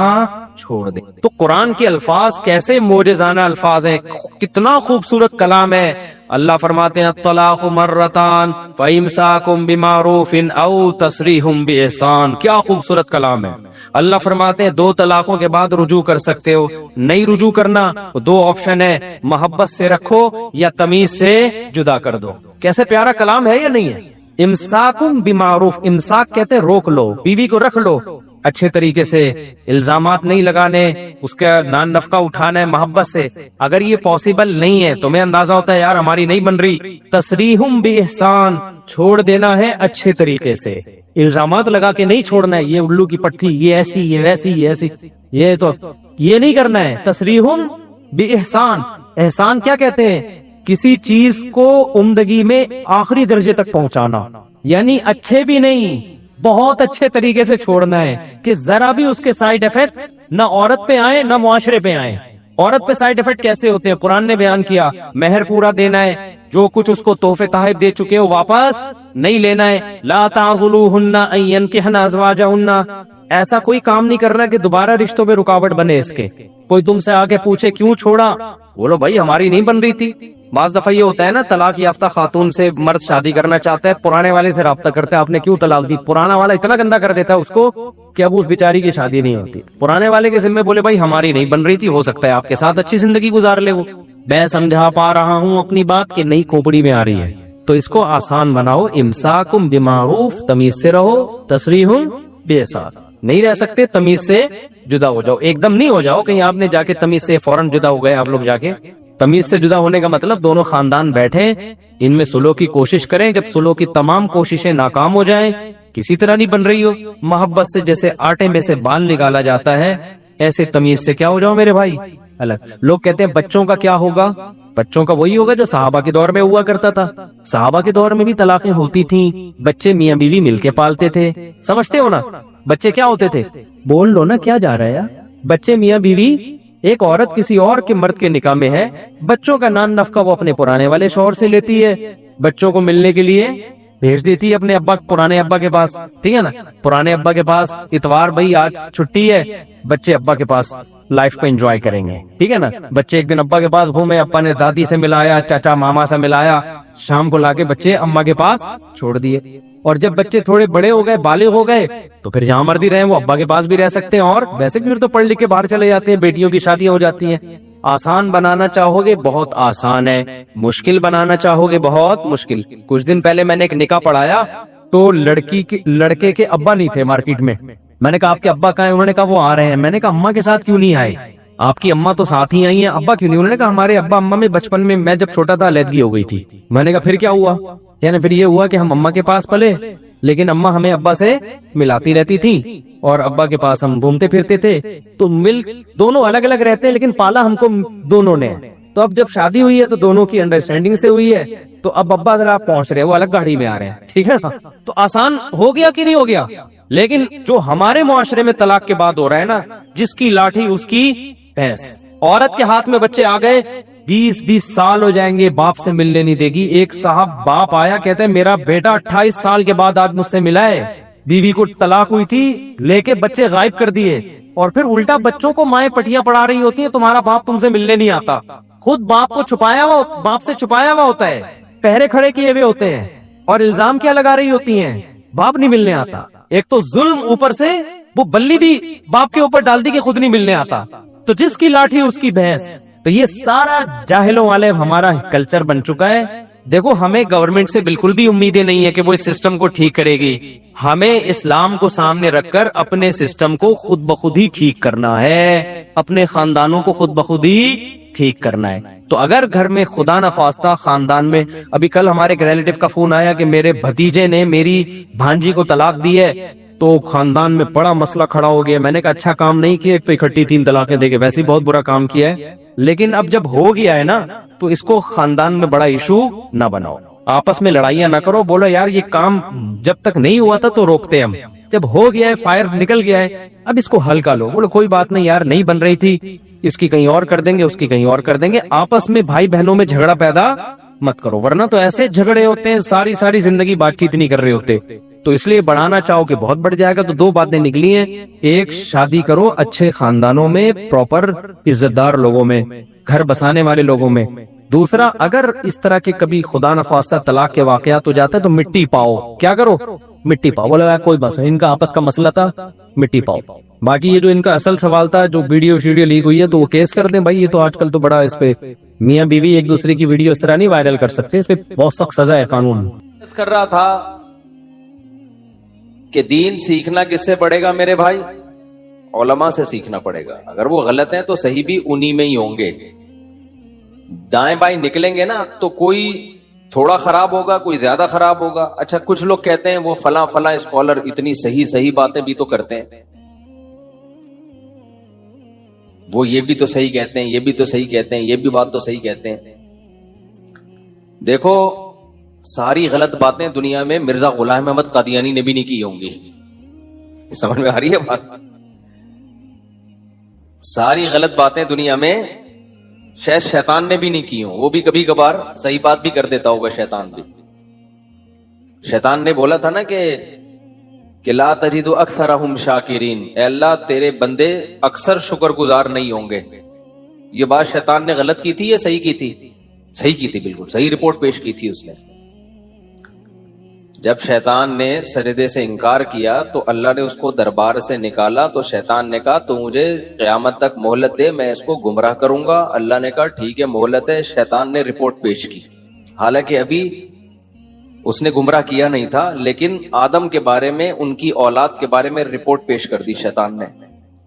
چھوڑ دیں۔ تو قرآن کے الفاظ کیسے معجزانہ الفاظ ہیں، کتنا خوبصورت کلام ہے۔ اللہ فرماتے ہیں الطلاق مرتان فامساکم بمعروف او تسریح باحسان، کیا خوبصورت کلام ہے۔ اللہ فرماتے ہیں 2 طلاقوں کے بعد رجوع کر سکتے ہو، نہیں رجوع کرنا 2 آپشن ہے، محبت سے رکھو یا تمیز سے جدا کر دو۔ کیسے پیارا کلام ہے یا نہیں ہے؟ امساکم بمعروف، امساک کہتے ہیں روک لو، بیوی کو رکھ لو اچھے طریقے سے، الزامات نہیں لگانے، اس کا نان نفقہ اٹھانا ہے محبت سے۔ اگر یہ پاسبل نہیں ہے، تمہیں اندازہ ہوتا ہے یار ہماری نہیں بن رہی، تسریحم باحسان، چھوڑ دینا ہے اچھے طریقے سے، الزامات لگا کے نہیں چھوڑنا ہے، یہ الو کی پٹھی، یہ ایسی، یہ ویسی، یہ ایسی، یہ تو یہ نہیں کرنا ہے۔ تسریحم باحسان، احسان کیا کہتے ہیں؟ کسی چیز کو عمدگی میں آخری درجے تک پہنچانا، یعنی اچھے بھی نہیں، بہت اچھے طریقے سے چھوڑنا ہے کہ ذرا بھی اس کے سائیڈ ایفیکٹ نہ عورت پہ آئے نہ معاشرے پہ آئے۔ عورت پہ سائیڈ ایفیکٹ کیسے ہوتے ہیں؟ قرآن نے بیان کیا، مہر پورا دینا ہے، جو کچھ اس کو تحفے تحائف دے چکے ہو واپس نہیں لینا ہے۔ لا تعضلوہن ان ینکحن ازواجہن، ایسا کوئی کام نہیں کرنا کہ دوبارہ رشتوں میں رکاوٹ بنے اس کے۔ کوئی تم سے آگے پوچھے کیوں چھوڑا، بولو بھائی ہماری نہیں بن رہی تھی۔ بعض دفعہ یہ ہوتا ہے نا، طلاق یافتہ خاتون سے مرد شادی کرنا چاہتا ہے، پرانے والے سے رابطہ کرتا ہے، آپ نے کیوں طلاق دی، پرانا والا اتنا گندا کر دیتا ہے اس کو کہ اب اس بیچاری کی شادی نہیں ہوتی۔ پرانے والے کے ذمہ بولے بھائی ہماری نہیں بن رہی تھی، ہو سکتا ہے آپ کے ساتھ اچھی زندگی گزار لے وہ، میں سمجھا پا رہا ہوں اپنی بات کہ نئی کھوپڑی میں آ رہی ہے، تو اس کو آسان بناؤ، امساکم بمعروف، تمیز سے رہو، تسریحم باحسان، نہیں رہ سکتے تمیز سے جدا ہو جاؤ، ایک دم نہیں ہو جاؤ کہیں آپ نے جا کے تمیز سے فوراً جدا ہو گئے آپ لوگ جا کے۔ تمیز سے جدا ہونے کا مطلب دونوں خاندان بیٹھیں، ان میں صلح کی کوشش کریں، جب صلح کی تمام کوششیں ناکام ہو جائیں، کسی طرح نہیں بن رہی ہو، محبت سے جیسے آٹے میں سے بال نکالا جاتا ہے، ایسے تمیز سے کیا ہو جاؤ میرے بھائی الگ۔ لوگ کہتے ہیں بچوں کا کیا ہوگا، بچوں کا وہی ہوگا جو صحابہ کے دور میں ہوا کرتا تھا۔ صحابہ کے دور میں بھی طلاقیں ہوتی تھیں، بچے میاں بیوی مل کے پالتے تھے، سمجھتے ہو نا؟ بچے کیا ہوتے تھے؟ بول لو نا کیا جا رہا ہے یار؟ بچے میاں بیوی ایک عورت کسی اور کے مرد کے نکاح میں ہے, بچوں کا نان نفقہ وہ اپنے پرانے والے شوہر سے لیتی ہے, بچوں کو ملنے کے لیے بھیج دیتی ہے اپنے ابا, پرانے ابا کے پاس, ٹھیک ہے نا, پرانے ابا کے پاس, اتوار بھائی آج چھٹی ہے, بچے ابا کے پاس لائف کو انجوائے کریں گے, ٹھیک ہے نا. بچے ایک دن ابا کے پاس گھومے, ابا نے دادی سے ملایا, چاچا ماما سے ملایا, شام کو لا کے بچے اما کے پاس چھوڑ دیے. اور جب بچے تھوڑے بڑے ہو گئے, بالغ ہو گئے, تو پھر جہاں مرضی رہے وہ ابا کے پاس بھی رہ سکتے ہیں, اور ویسے بھی پھر تو پڑھ لکھ کے باہر چلے جاتے ہیں, بیٹیوں کی شادیاں ہو جاتی ہیں. آسان بنانا چاہو گے بہت آسان ہے, مشکل بنانا چاہو گے بہت مشکل. کچھ دن پہلے میں نے ایک نکاح پڑھایا تو لڑکے کے ابا نہیں تھے مارکیٹ میں. میں نے کہا آپ کے ابا کہاں ہیں؟ انہوں نے کہا وہ آ رہے ہیں. میں نے کہا اماں کے ساتھ کیوں نہیں آئے؟ آپ کی اماں تو ساتھ ہی آئی ہیں, ابا کیوں نہیں؟ انہوں نے کہا ہمارے ابا اماں میں بچپن میں, میں جب چھوٹا تھا علیحدگی ہو گئی تھی. میں نے کہا پھر کیا ہوا؟ یعنی پھر یہ ہوا کہ ہم اماں کے پاس پلے, لیکن اماں ہمیں ابا سے ملاتی رہتی تھی اور ابا کے پاس ہم گھومتے پھرتے تھے. تو مل دونوں الگ الگ رہتے ہیں, لیکن پالا ہم کو دونوں نے. تو اب جب شادی ہوئی ہے تو دونوں کی انڈرسٹینڈنگ سے ہوئی ہے, تو اب ابا ذرا پہنچ رہے, وہ الگ گاڑی میں آ رہے ہیں, ٹھیک ہے نا. تو آسان ہو گیا کہ نہیں ہو گیا؟ لیکن جو ہمارے معاشرے میں طلاق کے بعد ہو رہا ہے نا, جس کی لاٹھی اس کی بھینس. عورت کے ہاتھ میں بچے آ گئے, 20 سال ہو جائیں گے, باپ سے ملنے نہیں دے گی. ایک صاحب باپ آیا, کہتے ہیں میرا بیٹا 28 سال کے بعد آج مجھ سے ملا ہے, بیوی کو طلاق ہوئی تھی, لے کے بچے غائب کر دیے, اور پھر الٹا بچوں کو مائیں پٹیاں پڑھا رہی ہوتی ہیں تمہارا باپ تم سے ملنے نہیں آتا. خود باپ کو باپ سے چھپایا ہوا ہوتا ہے, پہرے کھڑے کیے ہوئے ہوتے ہیں, اور الزام کیا لگا رہی ہوتی ہیں؟ باپ نہیں ملنے آتا. ایک تو ظلم, اوپر سے وہ بلی بھی باپ کے اوپر ڈال دی کہ خود نہیں ملنے آتا. تو جس کی لاٹھی اس کی بھینس. تو یہ سارا جاہلوں والے ہمارا کلچر بن چکا ہے. دیکھو ہمیں گورنمنٹ سے بالکل بھی امیدیں نہیں ہے کہ وہ اس سسٹم کو ٹھیک کرے گی. ہمیں اسلام کو سامنے رکھ کر اپنے سسٹم کو خود بخود ہی ٹھیک کرنا ہے, اپنے خاندانوں کو خود بخود ہی ٹھیک کرنا ہے. تو اگر گھر میں خدا نخواستہ خاندان میں, ابھی کل ہمارے ایک ریلیٹو کا فون آیا کہ میرے بھتیجے نے میری بھانجی کو طلاق دی ہے, تو خاندان میں بڑا مسئلہ کھڑا ہو گیا. میں نے کہا اچھا کام نہیں کیا, ایک تو اکٹھی 3 طلاقیں دے کے, ویسے ہی بہت برا کام کیا ہے. لیکن اب جب ہو گیا ہے نا, تو اس کو خاندان میں بڑا ایشو نہ بناؤ, آپس میں لڑائیاں نہ کرو. بولو یار یہ کام جب تک نہیں ہوا تھا تو روکتے ہم, جب ہو گیا ہے, فائر نکل گیا ہے, اب اس کو ہلکا لو. بولو کوئی بات نہیں یار, نہیں بن رہی تھی, اس کی کہیں اور کر دیں گے, اس کی کہیں اور کر دیں گے. آپس میں بھائی بہنوں میں جھگڑا پیدا مت کرو, ورنہ تو ایسے جھگڑے ہوتے ہیں ساری زندگی بات چیت نہیں کر رہے ہوتے. تو اس لیے بڑھانا چاہو کہ بہت بڑھ جائے گا. تو 2 باتیں نکلی ہیں, ایک شادی کرو اچھے خاندانوں میں, پراپر عزت دار لوگوں میں, گھر بسانے والے لوگوں میں. دوسرا, اگر اس طرح کے کبھی خدا نخواستہ طلاق کے واقعات ہو جاتا ہے تو مٹی پاؤ. کیا کرو؟ مٹی پاؤ. بولا کوئی بس ان کا آپس کا مسئلہ تھا, مٹی پاؤ. باقی یہ جو ان کا اصل سوال تھا, جو ویڈیو لیک ہوئی ہے, تو وہ کیس کر دیں بھائی. یہ تو آج کل تو بڑا اس پہ میاں بیوی ایک دوسرے کی ویڈیو اس طرح نہیں وائرل کر سکتے, اس پہ بہت سخت سزا ہے قانون. کر رہا تھا کہ دین سیکھنا کس سے پڑے گا میرے بھائی؟ علماء سے سیکھنا پڑے گا. اگر وہ غلط ہیں تو صحیح بھی انہی میں ہی ہوں گے. دائیں بائیں نکلیں گے نا, تو کوئی تھوڑا خراب ہوگا, کوئی زیادہ خراب ہوگا. اچھا کچھ لوگ کہتے ہیں وہ فلاں اسکالر اتنی صحیح باتیں بھی تو کرتے ہیں, وہ یہ بھی تو صحیح کہتے ہیں, یہ بھی تو صحیح کہتے ہیں, یہ بھی بات تو صحیح کہتے ہیں. دیکھو ساری غلط باتیں دنیا میں مرزا غلام احمد قادیانی نے بھی نہیں کی ہوں گی. سمجھ میں آ رہی ہے بات؟ ساری غلط باتیں دنیا میں شاید شیطان نے بھی نہیں کی ہوں. وہ بھی کبھی کبھار صحیح بات بھی کر دیتا ہوگا شیطان بھی. شیطان نے بولا تھا نا کہ لا تجد اکثرہم شاکرین, اے اللہ تیرے بندے اکثر شکر گزار نہیں ہوں گے. یہ بات شیطان نے غلط کی تھی یا صحیح کی تھی؟ صحیح کی تھی, بالکل صحیح رپورٹ پیش کی تھی اس نے. جب شیطان نے سجدے سے انکار کیا تو اللہ نے اس کو دربار سے نکالا. تو شیطان نے کہا تو مجھے قیامت تک مہلت دے, میں اس کو گمراہ کروں گا. اللہ نے کہا ٹھیک ہے مہلت ہے. شیطان نے رپورٹ پیش کی, حالانکہ ابھی اس نے گمراہ کیا نہیں تھا, لیکن آدم کے بارے میں, ان کی اولاد کے بارے میں رپورٹ پیش کر دی شیطان نے,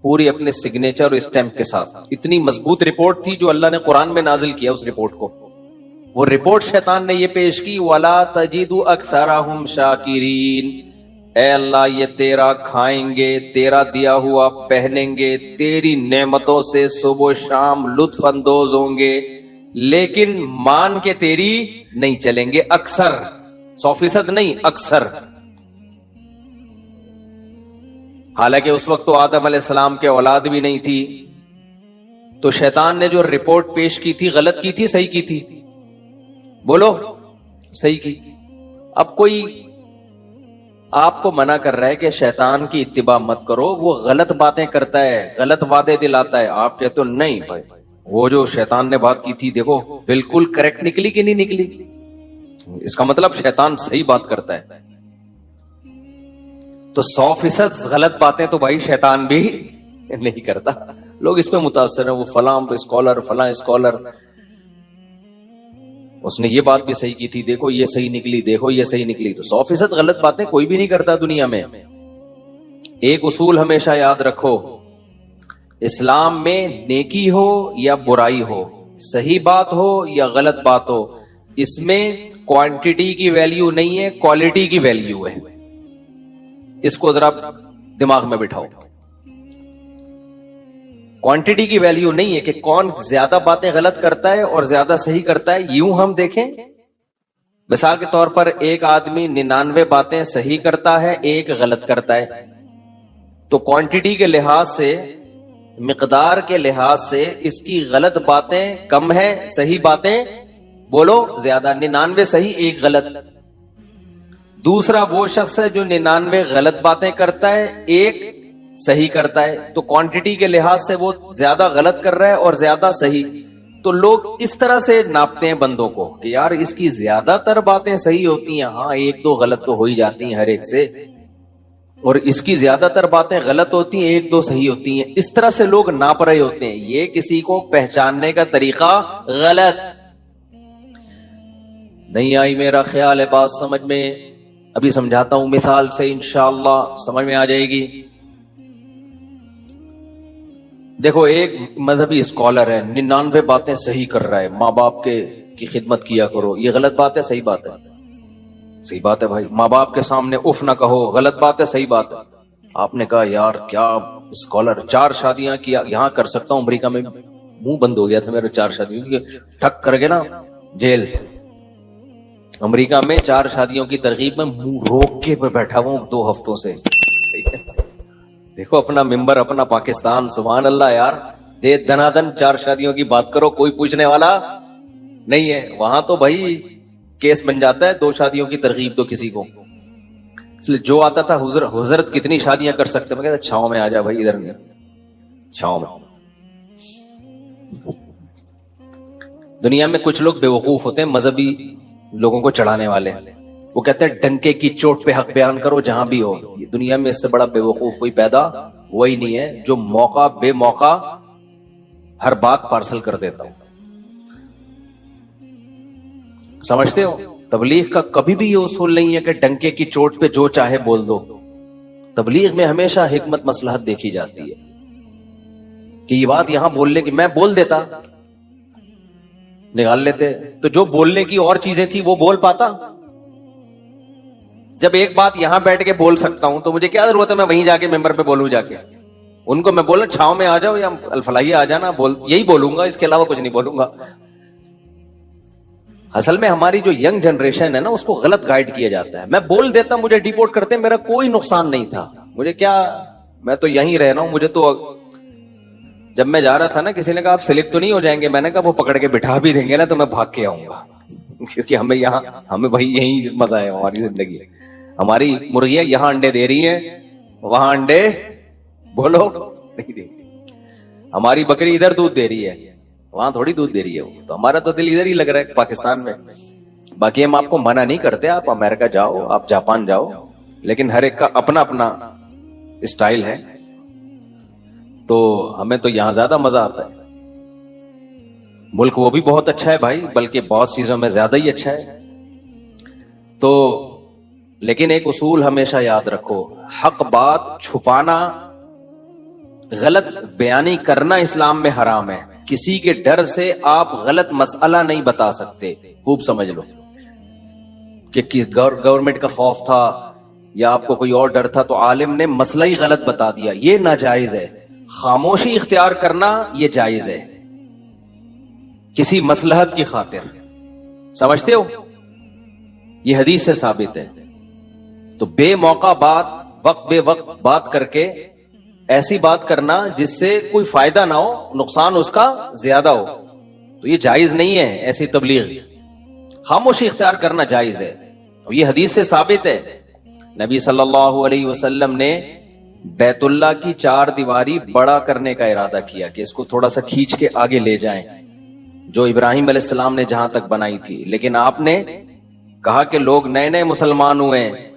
پوری اپنے سگنیچر اور اسٹیمپ کے ساتھ. اتنی مضبوط رپورٹ تھی جو اللہ نے قرآن میں نازل کیا اس رپورٹ کو. وہ رپورٹ شیطان نے یہ پیش کی, وَلَا تَجِدُ أَكْثَرَهُمْ شَاكِرِينَ, اے اللہ یہ تیرا کھائیں گے, تیرا دیا ہوا پہنیں گے, تیری نعمتوں سے صبح و شام لطف اندوز ہوں گے, لیکن مان کے تیری نہیں چلیں گے. اکثر 100% نہیں, اکثر. حالانکہ اس وقت تو آدم علیہ السلام کے اولاد بھی نہیں تھی, تو شیطان نے جو رپورٹ پیش کی تھی غلط کی تھی صحیح کی تھی؟ بولو صحیح کی. اب کوئی آپ کو منع کر رہا ہے کہ شیطان کی اتباع مت کرو، وہ غلط باتیں کرتا ہے، غلط وعدے دلاتا ہے، آپ کہتے ہو نہیں بھائی وہ جو شیطان نے بات کی تھی دیکھو بالکل کریکٹ نکلی کہ نہیں نکلی، اس کا مطلب شیطان صحیح بات کرتا ہے. تو 100% غلط باتیں تو بھائی شیطان بھی نہیں کرتا. لوگ اس پہ متاثر ہیں، وہ فلاں اسکالر فلاں اسکالر اس نے یہ بات بھی صحیح کی تھی، دیکھو یہ صحیح نکلی، دیکھو یہ صحیح نکلی. تو 100% غلط باتیں کوئی بھی نہیں کرتا دنیا میں. ایک اصول ہمیشہ یاد رکھو، اسلام میں نیکی ہو یا برائی ہو، صحیح بات ہو یا غلط بات ہو، اس میں کوانٹٹی کی ویلیو نہیں ہے، کوالٹی کی ویلیو ہے. اس کو ذرا دماغ میں بٹھاؤ. کوانٹٹی کی ویلیو نہیں ہے کہ کون زیادہ باتیں غلط کرتا ہے اور زیادہ صحیح کرتا ہے. یوں ہم دیکھیں مثال کے طور پر ایک آدمی 99 باتیں صحیح کرتا ہے، ایک غلط کرتا ہے، تو کوانٹٹی کے لحاظ سے، مقدار کے لحاظ سے اس کی غلط باتیں کم ہے، صحیح باتیں بولو زیادہ. 99 صحیح ایک غلط. دوسرا وہ شخص ہے جو 99 غلط باتیں کرتا ہے، ایک صحیح کرتا ہے، تو کوانٹٹی کے لحاظ سے وہ زیادہ غلط کر رہا ہے اور زیادہ صحیح. تو لوگ اس طرح سے ناپتے ہیں بندوں کو کہ یار اس کی زیادہ تر باتیں صحیح ہوتی ہیں، ہاں ایک دو غلط تو ہو ہی جاتی ہیں ہر ایک سے، اور اس کی زیادہ تر باتیں غلط ہوتی ہیں، ایک دو صحیح ہوتی ہیں. اس طرح سے لوگ ناپ رہے ہوتے ہیں. یہ کسی کو پہچاننے کا طریقہ غلط. نہیں آئی میرا خیال ہے بات سمجھ میں؟ ابھی سمجھاتا ہوں مثال سے، انشاءاللہ سمجھ میں آ جائے گی. دیکھو ایک مذہبی اسکالر ہے، 99 باتیں صحیح کر رہا ہے، ماں باپ کی خدمت کیا کرو، یہ غلط بات ہے صحیح بات ہے؟ صحیح بات ہے بھائی. ماں باپ کے سامنے اف نہ کہو، غلط بات ہے صحیح بات ہے؟ آپ نے کہا یار کیا اسکالر، 4 شادیاں کیا، یہاں کر سکتا ہوں، امریکہ میں منہ بند ہو گیا تھا میرے 4 شادیوں، ٹھک کر کے نا جیل. امریکہ میں 4 شادیوں کی ترغیب میں منہ روک کے بیٹھا ہوں 2 ہفتوں سے. دیکھو اپنا ممبر، اپنا پاکستان، سبحان اللہ یار، دے دنادن 4 شادیوں کی بات کرو، کوئی پوچھنے والا نہیں ہے. وہاں تو بھائی کیس بن جاتا ہے 2 شادیوں کی ترغیب تو کسی کو. اس لیے جو آتا تھا حضرت کتنی شادیاں کر سکتے، میں کہتا چھاؤں میں آ جا بھائی، ادھر نہیں، چھاؤں میں. دنیا میں کچھ لوگ بے وقوف ہوتے ہیں، مذہبی لوگوں کو چڑھانے والے. وہ کہتے ہیں ڈنکے کی چوٹ پہ حق بیان کرو جہاں بھی ہو. یہ دنیا میں اس سے بڑا بے وقوف کوئی پیدا وہی نہیں ہے جو موقع بے موقع ہر بات پارسل کر دیتا ہوں. سمجھتے ہو؟ تبلیغ کا کبھی بھی یہ اصول نہیں ہے کہ ڈنکے کی چوٹ پہ جو چاہے بول دو. تبلیغ میں ہمیشہ حکمت مصلحت دیکھی جاتی ہے کہ یہ بات یہاں بولنے کی، میں بول دیتا نکال لیتے، تو جو بولنے کی اور چیزیں تھی وہ بول پاتا. جب ایک بات یہاں بیٹھ کے بول سکتا ہوں تو مجھے کیا ضرورت ہے میں وہیں جا کے ممبر پہ بولوں. جا کے ان کو میں بولنا چھاؤں میں آ جاؤ یا الفلاحیہ آ جانا، یہی بولوں گا، اس کے علاوہ کچھ نہیں بولوں گا. اصل میں ہماری جو ینگ جنریشن ہے نا، اس کو غلط گائیڈ کیا جاتا ہے. میں بول دیتا، مجھے ڈیپورٹ کرتے، میرا کوئی نقصان نہیں تھا، مجھے کیا، میں تو یہیں رہ رہا ہوں. مجھے تو جب میں جا رہا تھا نا، کسی نے کہا آپ سلپ تو نہیں ہو جائیں گے، میں نے کہا وہ پکڑ کے بٹھا بھی دیں گے نا تو میں بھاگ کے آؤں گا، کیونکہ ہمیں بھائی یہی مزہ ہے ہماری زندگی. ہماری مرغیاں یہاں انڈے دے رہی ہیں، وہاں انڈے بولو نہیں دے رہی. ہماری بکری ادھر دودھ دے رہی ہے، وہاں تھوڑی دودھ دے رہی ہے. تو ہمارا تو دل ادھر ہی لگ رہا ہے پاکستان میں. باقی ہم آپ کو منع نہیں کرتے، آپ امریکہ جاؤ، آپ جاپان جاؤ، لیکن ہر ایک کا اپنا اپنا اسٹائل ہے. تو ہمیں تو یہاں زیادہ مزہ آتا ہے. ملک وہ بھی بہت اچھا ہے بھائی، بلکہ بہت چیزوں میں زیادہ ہی اچھا ہے. تو لیکن ایک اصول ہمیشہ یاد رکھو، حق بات چھپانا، غلط بیانی کرنا اسلام میں حرام ہے. کسی کے ڈر سے آپ غلط مسئلہ نہیں بتا سکتے. خوب سمجھ لو کہ گورنمنٹ کا خوف تھا یا آپ کو کوئی اور ڈر تھا تو عالم نے مسئلہ ہی غلط بتا دیا، یہ ناجائز ہے. خاموشی اختیار کرنا یہ جائز ہے کسی مصلحت کی خاطر. سمجھتے ہو؟ یہ حدیث سے ثابت ہے. تو بے موقع بات، وقت بے وقت بات کر کے ایسی بات کرنا جس سے کوئی فائدہ نہ ہو, نقصان اس کا زیادہ ہو, تو یہ جائز نہیں ہے. ایسی تبلیغ, خاموشی اختیار کرنا جائز ہے. یہ حدیث سے ثابت ہے. نبی صلی اللہ علیہ وسلم نے بیت اللہ کی 4 دیواری بڑا کرنے کا ارادہ کیا کہ اس کو تھوڑا سا کھینچ کے آگے لے جائیں, جو ابراہیم علیہ السلام نے جہاں تک بنائی تھی. لیکن آپ نے کہا کہ لوگ نئے نئے مسلمان ہوئے ہیں,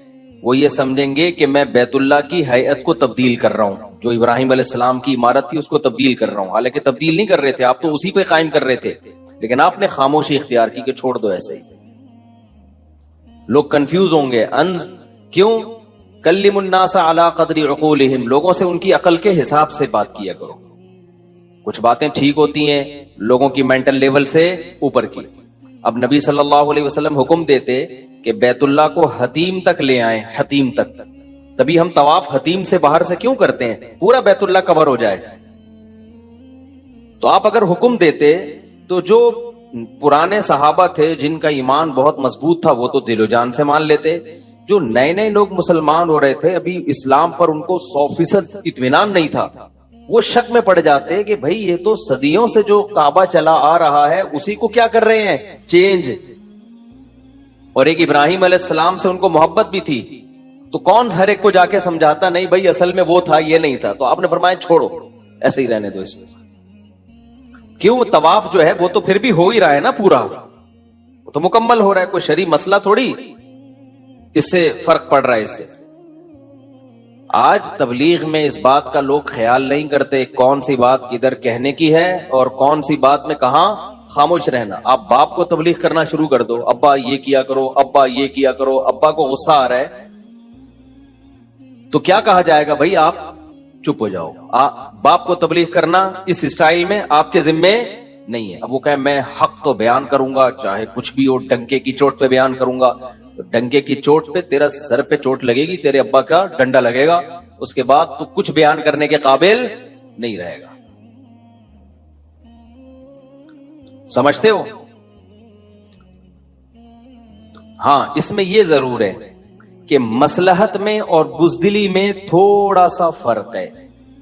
وہ یہ سمجھیں گے کہ میں بیت اللہ کی ہیئت کو تبدیل کر رہا ہوں, جو ابراہیم علیہ السلام کی عمارت تھی اس کو تبدیل کر رہا ہوں. حالانکہ تبدیل نہیں کر رہے تھے, آپ تو اسی پہ قائم کر رہے تھے, لیکن آپ نے خاموشی اختیار کی کہ چھوڑ دو ایسے ہی. لوگ کنفیوز ہوں گے. کیوں؟ کلم الناس علی قدر عقولہم, لوگوں سے ان کی عقل کے حساب سے بات کیا کرو. کچھ باتیں ٹھیک ہوتی ہیں لوگوں کی مینٹل لیول سے اوپر کی. اب نبی صلی اللہ علیہ وسلم حکم دیتے کہ بیت اللہ کو حتیم تک لے آئیں, حتیم تک. تبھی ہم طواف حتیم سے باہر سے کیوں کرتے ہیں؟ پورا بیت اللہ کور ہو جائے. تو آپ اگر حکم دیتے تو جو پرانے صحابہ تھے جن کا ایمان بہت مضبوط تھا وہ تو دل و جان سے مان لیتے. جو نئے نئے لوگ مسلمان ہو رہے تھے, ابھی اسلام پر ان کو 100% اطمینان نہیں تھا, وہ شک میں پڑ جاتے کہ بھائی یہ تو صدیوں سے جو کعبہ چلا آ رہا ہے اسی کو کیا کر رہے ہیں چینج. اور ایک ابراہیم علیہ السلام سے ان کو محبت بھی تھی, تو کون ہر ایک کو جا کے سمجھاتا نہیں بھائی اصل میں وہ تھا یہ نہیں تھا. تو آپ نے فرمایا چھوڑو, ایسے ہی رہنے دو اس میں. کیوں؟ طواف جو ہے وہ تو پھر بھی ہو ہی رہا ہے نا, پورا وہ تو مکمل ہو رہا ہے, کوئی شرعی مسئلہ تھوڑی اس سے فرق پڑ رہا ہے. اس سے آج تبلیغ میں اس بات کا لوگ خیال نہیں کرتے کون سی بات کدھر کہنے کی ہے اور کون سی بات میں کہاں خاموش رہنا. آپ باپ کو تبلیغ کرنا شروع کر دو, ابا یہ کیا کرو, ابا یہ کیا کرو, ابا کو غصہ آ رہا ہے تو کیا کہا جائے گا؟ بھائی آپ چپ ہو جاؤ. باپ کو تبلیغ کرنا اس اسٹائل میں آپ کے ذمے نہیں ہے. اب وہ کہے میں حق تو بیان کروں گا چاہے کچھ بھی ہو, ڈنکے کی چوٹ پہ بیان کروں گا. ڈنکے کی چوٹ پہ تیرا سر پہ چوٹ لگے گی, تیرے ابا کا ڈنڈا لگے گا, اس کے بعد تو کچھ بیان کرنے کے قابل نہیں رہے گا. سمجھتے ہو؟ ہاں, اس میں یہ ضرور ہے کہ مصلحت میں اور بزدلی میں تھوڑا سا فرق ہے.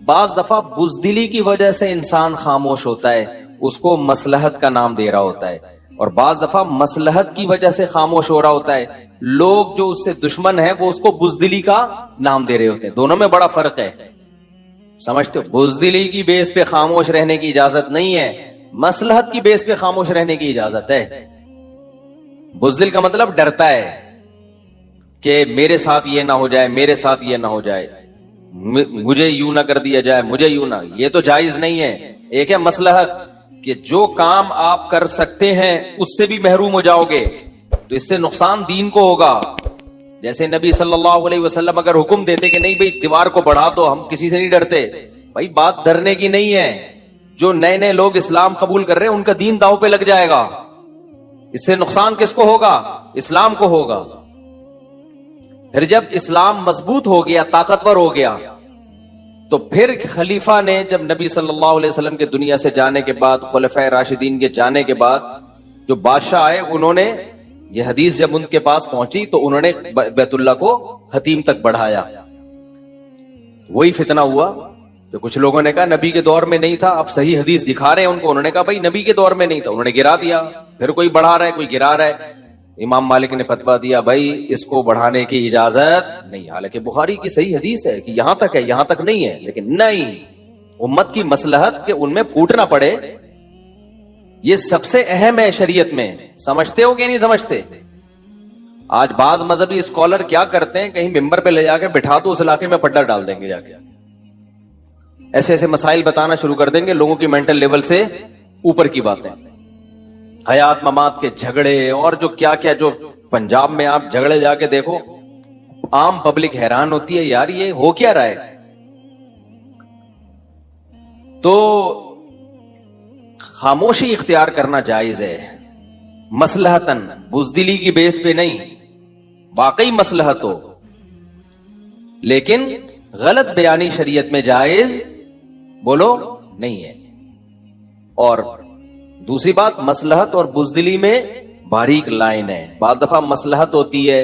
بعض دفعہ بزدلی کی وجہ سے انسان خاموش ہوتا ہے, اس کو مصلحت کا نام دے رہا ہوتا ہے, اور بعض دفعہ مصلحت کی وجہ سے خاموش ہو رہا ہوتا ہے. لوگ جو اس سے دشمن ہیں وہ اس کو بزدلی کا نام دے رہے ہوتے ہیں. دونوں میں بڑا فرق ہے, سمجھتے ہو؟ بزدلی کی بیس پہ خاموش رہنے کی اجازت نہیں ہے, مصلحت کی بیس پہ خاموش رہنے کی اجازت ہے. بزدل کا مطلب ڈرتا ہے کہ میرے ساتھ یہ نہ ہو جائے, میرے ساتھ یہ نہ ہو جائے, مجھے یوں نہ کر دیا جائے, مجھے یوں نہ. یہ تو جائز نہیں ہے. ایک ہے مصلحت کہ جو کام آپ کر سکتے ہیں اس سے بھی محروم ہو جاؤ گے تو اس سے نقصان دین کو ہوگا. جیسے نبی صلی اللہ علیہ وسلم اگر حکم دیتے کہ نہیں بھائی دیوار کو بڑھا دو, ہم کسی سے نہیں ڈرتے, بھائی بات ڈرنے کی نہیں ہے. جو نئے نئے لوگ اسلام قبول کر رہے ہیں ان کا دین داؤ پہ لگ جائے گا, اس سے نقصان کس کو ہوگا؟ اسلام کو ہوگا. پھر جب اسلام مضبوط ہو گیا, طاقتور ہو گیا, تو پھر خلیفہ نے جب نبی صلی اللہ علیہ وسلم کے دنیا سے جانے کے بعد, خلفائے راشدین کے جانے کے بعد, جو بادشاہ آئے انہوں نے یہ حدیث جب ان کے پاس پہنچی تو انہوں نے بیت اللہ کو حتیم تک بڑھایا. وہی فتنہ ہوا تو کچھ لوگوں نے کہا نبی کے دور میں نہیں تھا, اب صحیح حدیث دکھا رہے ہیں ان کو. انہوں نے کہا بھائی نبی کے دور میں نہیں تھا, انہوں نے گرا دیا. پھر کوئی بڑھا رہا ہے, کوئی گرا رہا ہے. امام مالک نے فتویٰ دیا بھائی اس کو بڑھانے کی اجازت نہیں. حالانکہ بخاری کی صحیح حدیث ہے کہ یہاں تک ہے, یہاں تک نہیں ہے. لیکن نہیں, امت کی مصلحت کہ ان میں پھوٹ نہ پڑے, یہ سب سے اہم ہے شریعت میں. سمجھتے ہو کہ نہیں سمجھتے؟ آج بعض مذہبی اسکالر کیا کرتے ہیں, کہیں ممبر پہ لے جا کے بٹھا دو, اس علاقے میں پڈا ڈال دیں گے, جا کے ایسے ایسے مسائل بتانا شروع کر دیں گے, لوگوں کی مینٹل لیول سے اوپر کی باتیں, حیات ممات کے جھگڑے اور جو کیا کیا. جو پنجاب میں آپ جھگڑے جا کے دیکھو, عام پبلک حیران ہوتی ہے یار یہ ہو کیا رہا ہے. تو خاموشی اختیار کرنا جائز ہے, مصلحتاً, بزدلی کی بیس پہ نہیں. واقعی مصلحت ہو, لیکن غلط بیانی شریعت میں جائز بولو نہیں ہے. اور دوسری بات, مصلحت اور بزدلی میں باریک لائن ہے. بعض دفعہ مصلحت ہوتی ہے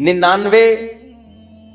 99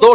2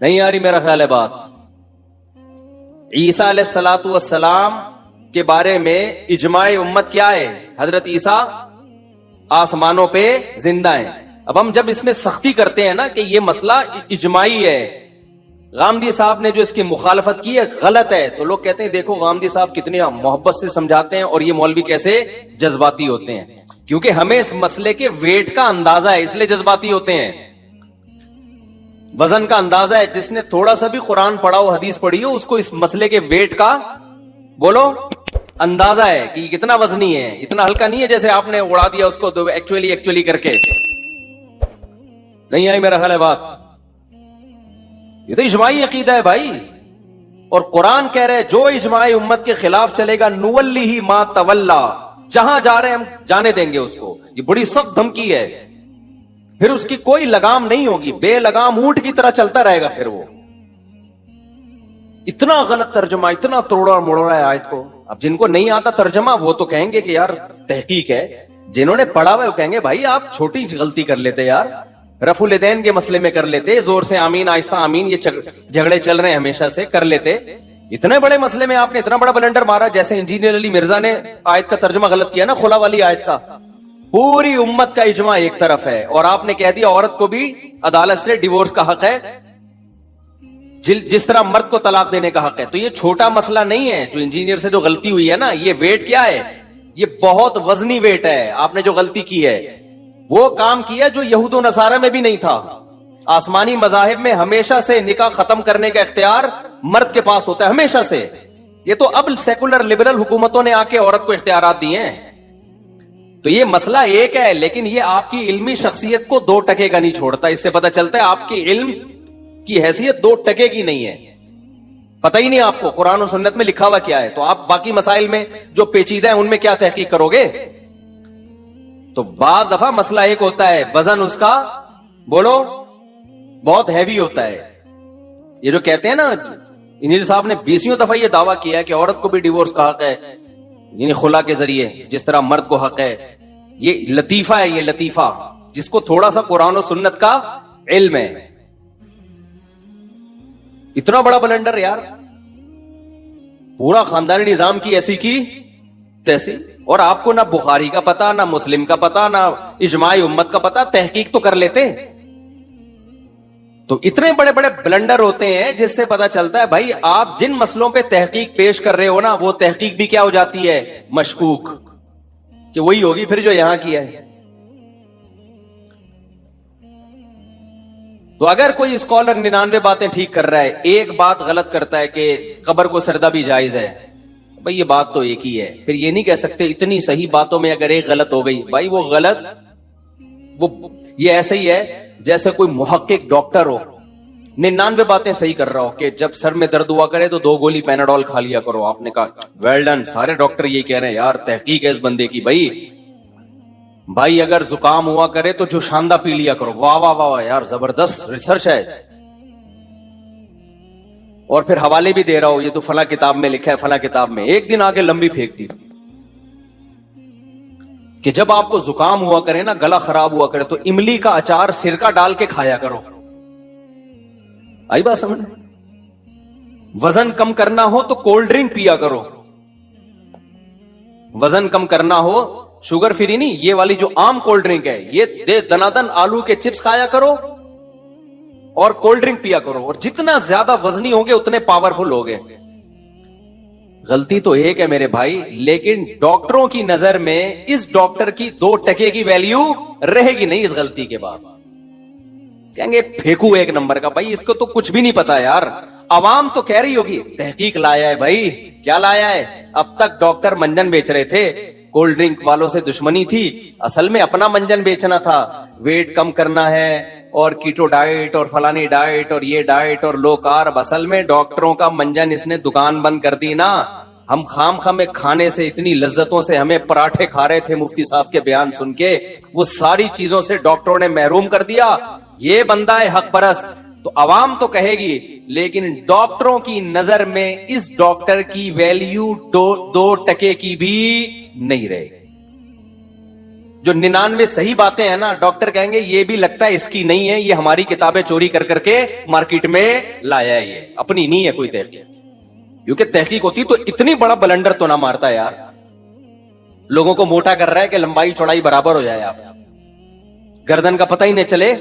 نہیں آ رہی میرا خیال ہے بات. عیسیٰ علیہ الصلوۃ والسلام کے بارے میں اجماع امت کیا ہے؟ حضرت عیسیٰ آسمانوں پہ زندہ ہیں. اب ہم جب اس میں سختی کرتے ہیں نا کہ یہ مسئلہ اجماعی ہے، غامدی صاحب نے جو اس کی مخالفت کی ہے غلط ہے، تو لوگ کہتے ہیں دیکھو غامدی صاحب کتنی محبت سے سمجھاتے ہیں اور یہ مولوی کیسے جذباتی ہوتے ہیں. کیونکہ ہمیں اس مسئلے کے ویٹ کا اندازہ ہے، اس لیے جذباتی ہوتے ہیں. وزن کا اندازہ ہے. جس نے تھوڑا سا بھی قرآن پڑھا ہو، حدیث پڑھی ہو، اس کو اس مسئلے کے ویٹ کا بولو اندازہ ہے کہ یہ کتنا وزنی ہے. اتنا ہلکا نہیں ہے جیسے آپ نے اڑا دیا اس کو ایکچولی کر کے. نہیں آئی میرا خیال ہے بات. یہ تو اجماعی عقیدہ ہے بھائی، اور قرآن کہہ رہے جو اجماع امت کے خلاف چلے گا نولیہ ما تولا، جہاں جا رہے ہیں ہم جانے دیں گے اس کو. یہ بڑی سخت دھمکی ہے. پھر اس کی کوئی لگام نہیں ہوگی، بے لگام اونٹ کی طرح چلتا رہے گا. پھر وہ اتنا غلط ترجمہ، اتنا توڑا موڑا ہے آیت کو. اب جن کو نہیں آتا ترجمہ وہ تو کہیں گے کہ یار تحقیق ہے. جنہوں نے پڑھا ہوا وہ کہیں گے بھائی آپ چھوٹی غلطی کر لیتے یار، رفع الیدین کے مسئلے میں کر لیتے، زور سے آمین آہستہ آمین، یہ جھگڑے چل رہے ہیں ہمیشہ سے، کر لیتے. اتنے بڑے مسئلے میں آپ نے اتنا بڑا بلنڈر مارا. جیسے انجینئر علی مرزا نے آیت کا ترجمہ غلط کیا نا، خلا والی آیت کا. پوری امت کا اجماع ایک طرف ہے اور آپ نے کہہ دیا عورت کو بھی عدالت سے ڈیورس کا حق ہے جس طرح مرد کو طلاق دینے کا حق ہے. تو یہ چھوٹا مسئلہ نہیں ہے جو انجینئر سے جو غلطی ہوئی ہے نا. یہ ویٹ کیا ہے؟ یہ بہت وزنی ویٹ ہے. آپ نے جو غلطی کی ہے وہ کام کیا جو یہود و نصارہ میں بھی نہیں تھا. آسمانی مذاہب میں ہمیشہ سے نکاح ختم کرنے کا اختیار مرد کے پاس ہوتا ہے، ہمیشہ سے. یہ تو اب سیکولر لبرل حکومتوں نے آ کے عورت کو اختیارات دیے ہیں. تو یہ مسئلہ ایک ہے، لیکن یہ آپ کی علمی شخصیت کو 2% کا نہیں چھوڑتا. اس سے پتہ چلتا ہے آپ کی علم کی حیثیت 2% کی نہیں ہے. پتہ ہی نہیں آپ کو قرآن و سنت میں لکھا ہوا کیا ہے. تو آپ باقی مسائل میں جو پیچیدہ ہیں ان میں کیا تحقیق کرو گے؟ تو بعض دفعہ مسئلہ ایک ہوتا ہے، وزن اس کا بولو بہت ہیوی ہوتا ہے. یہ جو کہتے ہیں نا، انجینئر صاحب نے 20 دفعہ یہ دعویٰ کیا ہے کہ عورت کو بھی ڈیورس کا حق ہے، یعنی خلا کے ذریعے جس طرح مرد کو حق ہے. یہ لطیفہ ہے، یہ لطیفہ جس کو تھوڑا سا قرآن و سنت کا علم ہے. اتنا بڑا بلنڈر یار، پورا خاندانی نظام کی ایسی کی تیسی، اور آپ کو نہ بخاری کا پتا، نہ مسلم کا پتا، نہ اجماع امت کا پتا. تحقیق تو کر لیتے. تو اتنے بڑے بڑے بلنڈر ہوتے ہیں جس سے پتا چلتا ہے بھائی آپ جن مسئلوں پہ تحقیق پیش کر رہے ہو نا، وہ تحقیق بھی کیا ہو جاتی ہے؟ مشکوک، کہ وہی ہوگی پھر جو یہاں کیا ہے. تو اگر کوئی اسکالر 99 باتیں ٹھیک کر رہا ہے، ایک بات غلط کرتا ہے کہ قبر کو سردہ بھی جائز ہے، بھائی یہ بات تو ایک ہی ہے. پھر یہ نہیں کہہ سکتے اتنی صحیح باتوں میں اگر ایک غلط ہو گئی. بھائی وہ غلط، وہ یہ ایسے ہی ہے جیسے کوئی محقق ڈاکٹر ہو، 99 باتیں صحیح کر رہا ہو کہ جب سر میں درد ہوا کرے تو 2 گولی پیناڈول کھا لیا کرو. آپ نے کہا ویل ڈن، سارے ڈاکٹر یہ کہہ رہے ہیں. یار تحقیق ہے اس بندے کی. بھائی اگر زکام ہوا کرے تو جو شاندہ پی لیا کرو. واہ واہ واہ یار، زبردست ریسرچ ہے. اور پھر حوالے بھی دے رہا ہو، یہ تو فلاں کتاب میں لکھا ہے، فلاں کتاب میں. ایک دن آگے لمبی پھینک دی کہ جب آپ کو زکام ہوا کرے نا، گلا خراب ہوا کرے، تو املی کا اچار سرکہ ڈال کے کھایا کرو. آئی بات سمجھ؟ وزن کم کرنا ہو تو کولڈ ڈرنک پیا کرو. وزن کم کرنا ہو، شوگر فری نہیں، یہ والی جو عام کولڈ ڈرنک ہے، یہ دنادن آلو کے چپس کھایا کرو اور کولڈ ڈرنک پیا کرو. اور جتنا زیادہ وزنی ہوگے اتنے پاورفل ہوگے. غلطی تو ایک ہے میرے بھائی، لیکن ڈاکٹروں کی نظر میں اس ڈاکٹر کی 2% کی ویلیو رہے گی نہیں اس غلطی کے بعد. کہیں گے پھینکو ایک نمبر کا. بھائی اس کو تو کچھ بھی نہیں پتا یار. عوام تو کہہ رہی ہوگی تحقیق لایا ہے. بھائی کیا لایا ہے؟ اب تک ڈاکٹر منجن بیچ رہے تھے، کولڈ ڈرنک والوں سے دشمنی تھی، اصل میں اپنا منجن بیچنا تھا. ویٹ کم کرنا ہے اور کیٹو ڈائٹ اور فلانی ڈائٹ اور یہ ڈائٹ اور لو کارب. اصل میں ڈاکٹروں کا منجن اس نے دکان بند کر دی نا. ہم خام میں کھانے سے اتنی لذتوں سے ہمیں پراٹھے کھا رہے تھے مفتی صاحب کے بیان سن کے، وہ ساری چیزوں سے ڈاکٹروں نے محروم کر دیا. یہ بندہ ہے حق پرست. تو عوام تو کہے گی، لیکن ڈاکٹروں کی نظر میں اس ڈاکٹر کی ویلیو 2% کی بھی نہیں رہے. جو 99 صحیح باتیں ہیں نا، ڈاکٹر کہیں گے یہ بھی لگتا ہے اس کی نہیں ہے، یہ ہماری کتابیں چوری کر کر کے مارکیٹ میں لایا ہے، یہ اپنی نہیں ہے کوئی تحقیق. کیونکہ تحقیق ہوتی تو اتنی بڑا بلنڈر تو نہ مارتا یار. لوگوں کو موٹا کر رہا ہے کہ لمبائی چوڑائی برابر ہو جائے، آپ گردن کا پتہ ہی نہیں چلے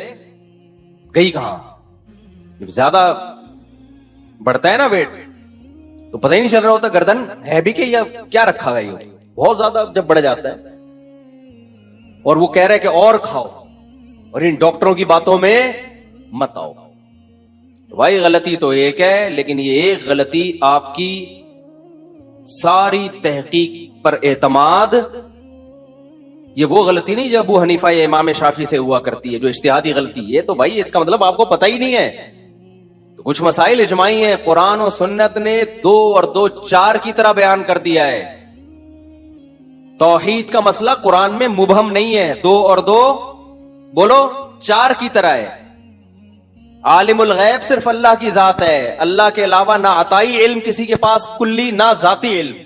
گئی کہاں. زیادہ بڑھتا ہے نا ویٹ تو پتہ ہی نہیں چل رہا ہوتا گردن ہے بھی کہ یا کیا رکھا ہوا ہے. یہ بہت زیادہ جب بڑھ جاتا ہے اور وہ کہہ رہے کہ اور کھاؤ اور ان ڈاکٹروں کی باتوں میں مت آؤ. بھائی غلطی تو ایک ہے، لیکن یہ ایک غلطی آپ کی ساری تحقیق پر اعتماد، یہ وہ غلطی نہیں جو ابو حنیفہ یا امام شافعی سے ہوا کرتی ہے، جو اجتہادی غلطی. یہ تو بھائی اس کا مطلب آپ کو پتہ ہی نہیں ہے. تو کچھ مسائل اجماعی ہیں، قرآن و سنت نے 2 اور 2 4 کی طرح بیان کر دیا ہے. توحید کا مسئلہ قرآن میں مبہم نہیں ہے، 2 اور 2 بولو 4 کی طرح ہے. عالم الغیب صرف اللہ کی ذات ہے، اللہ کے علاوہ نہ عطائی علم کسی کے پاس کلی، نہ ذاتی علم.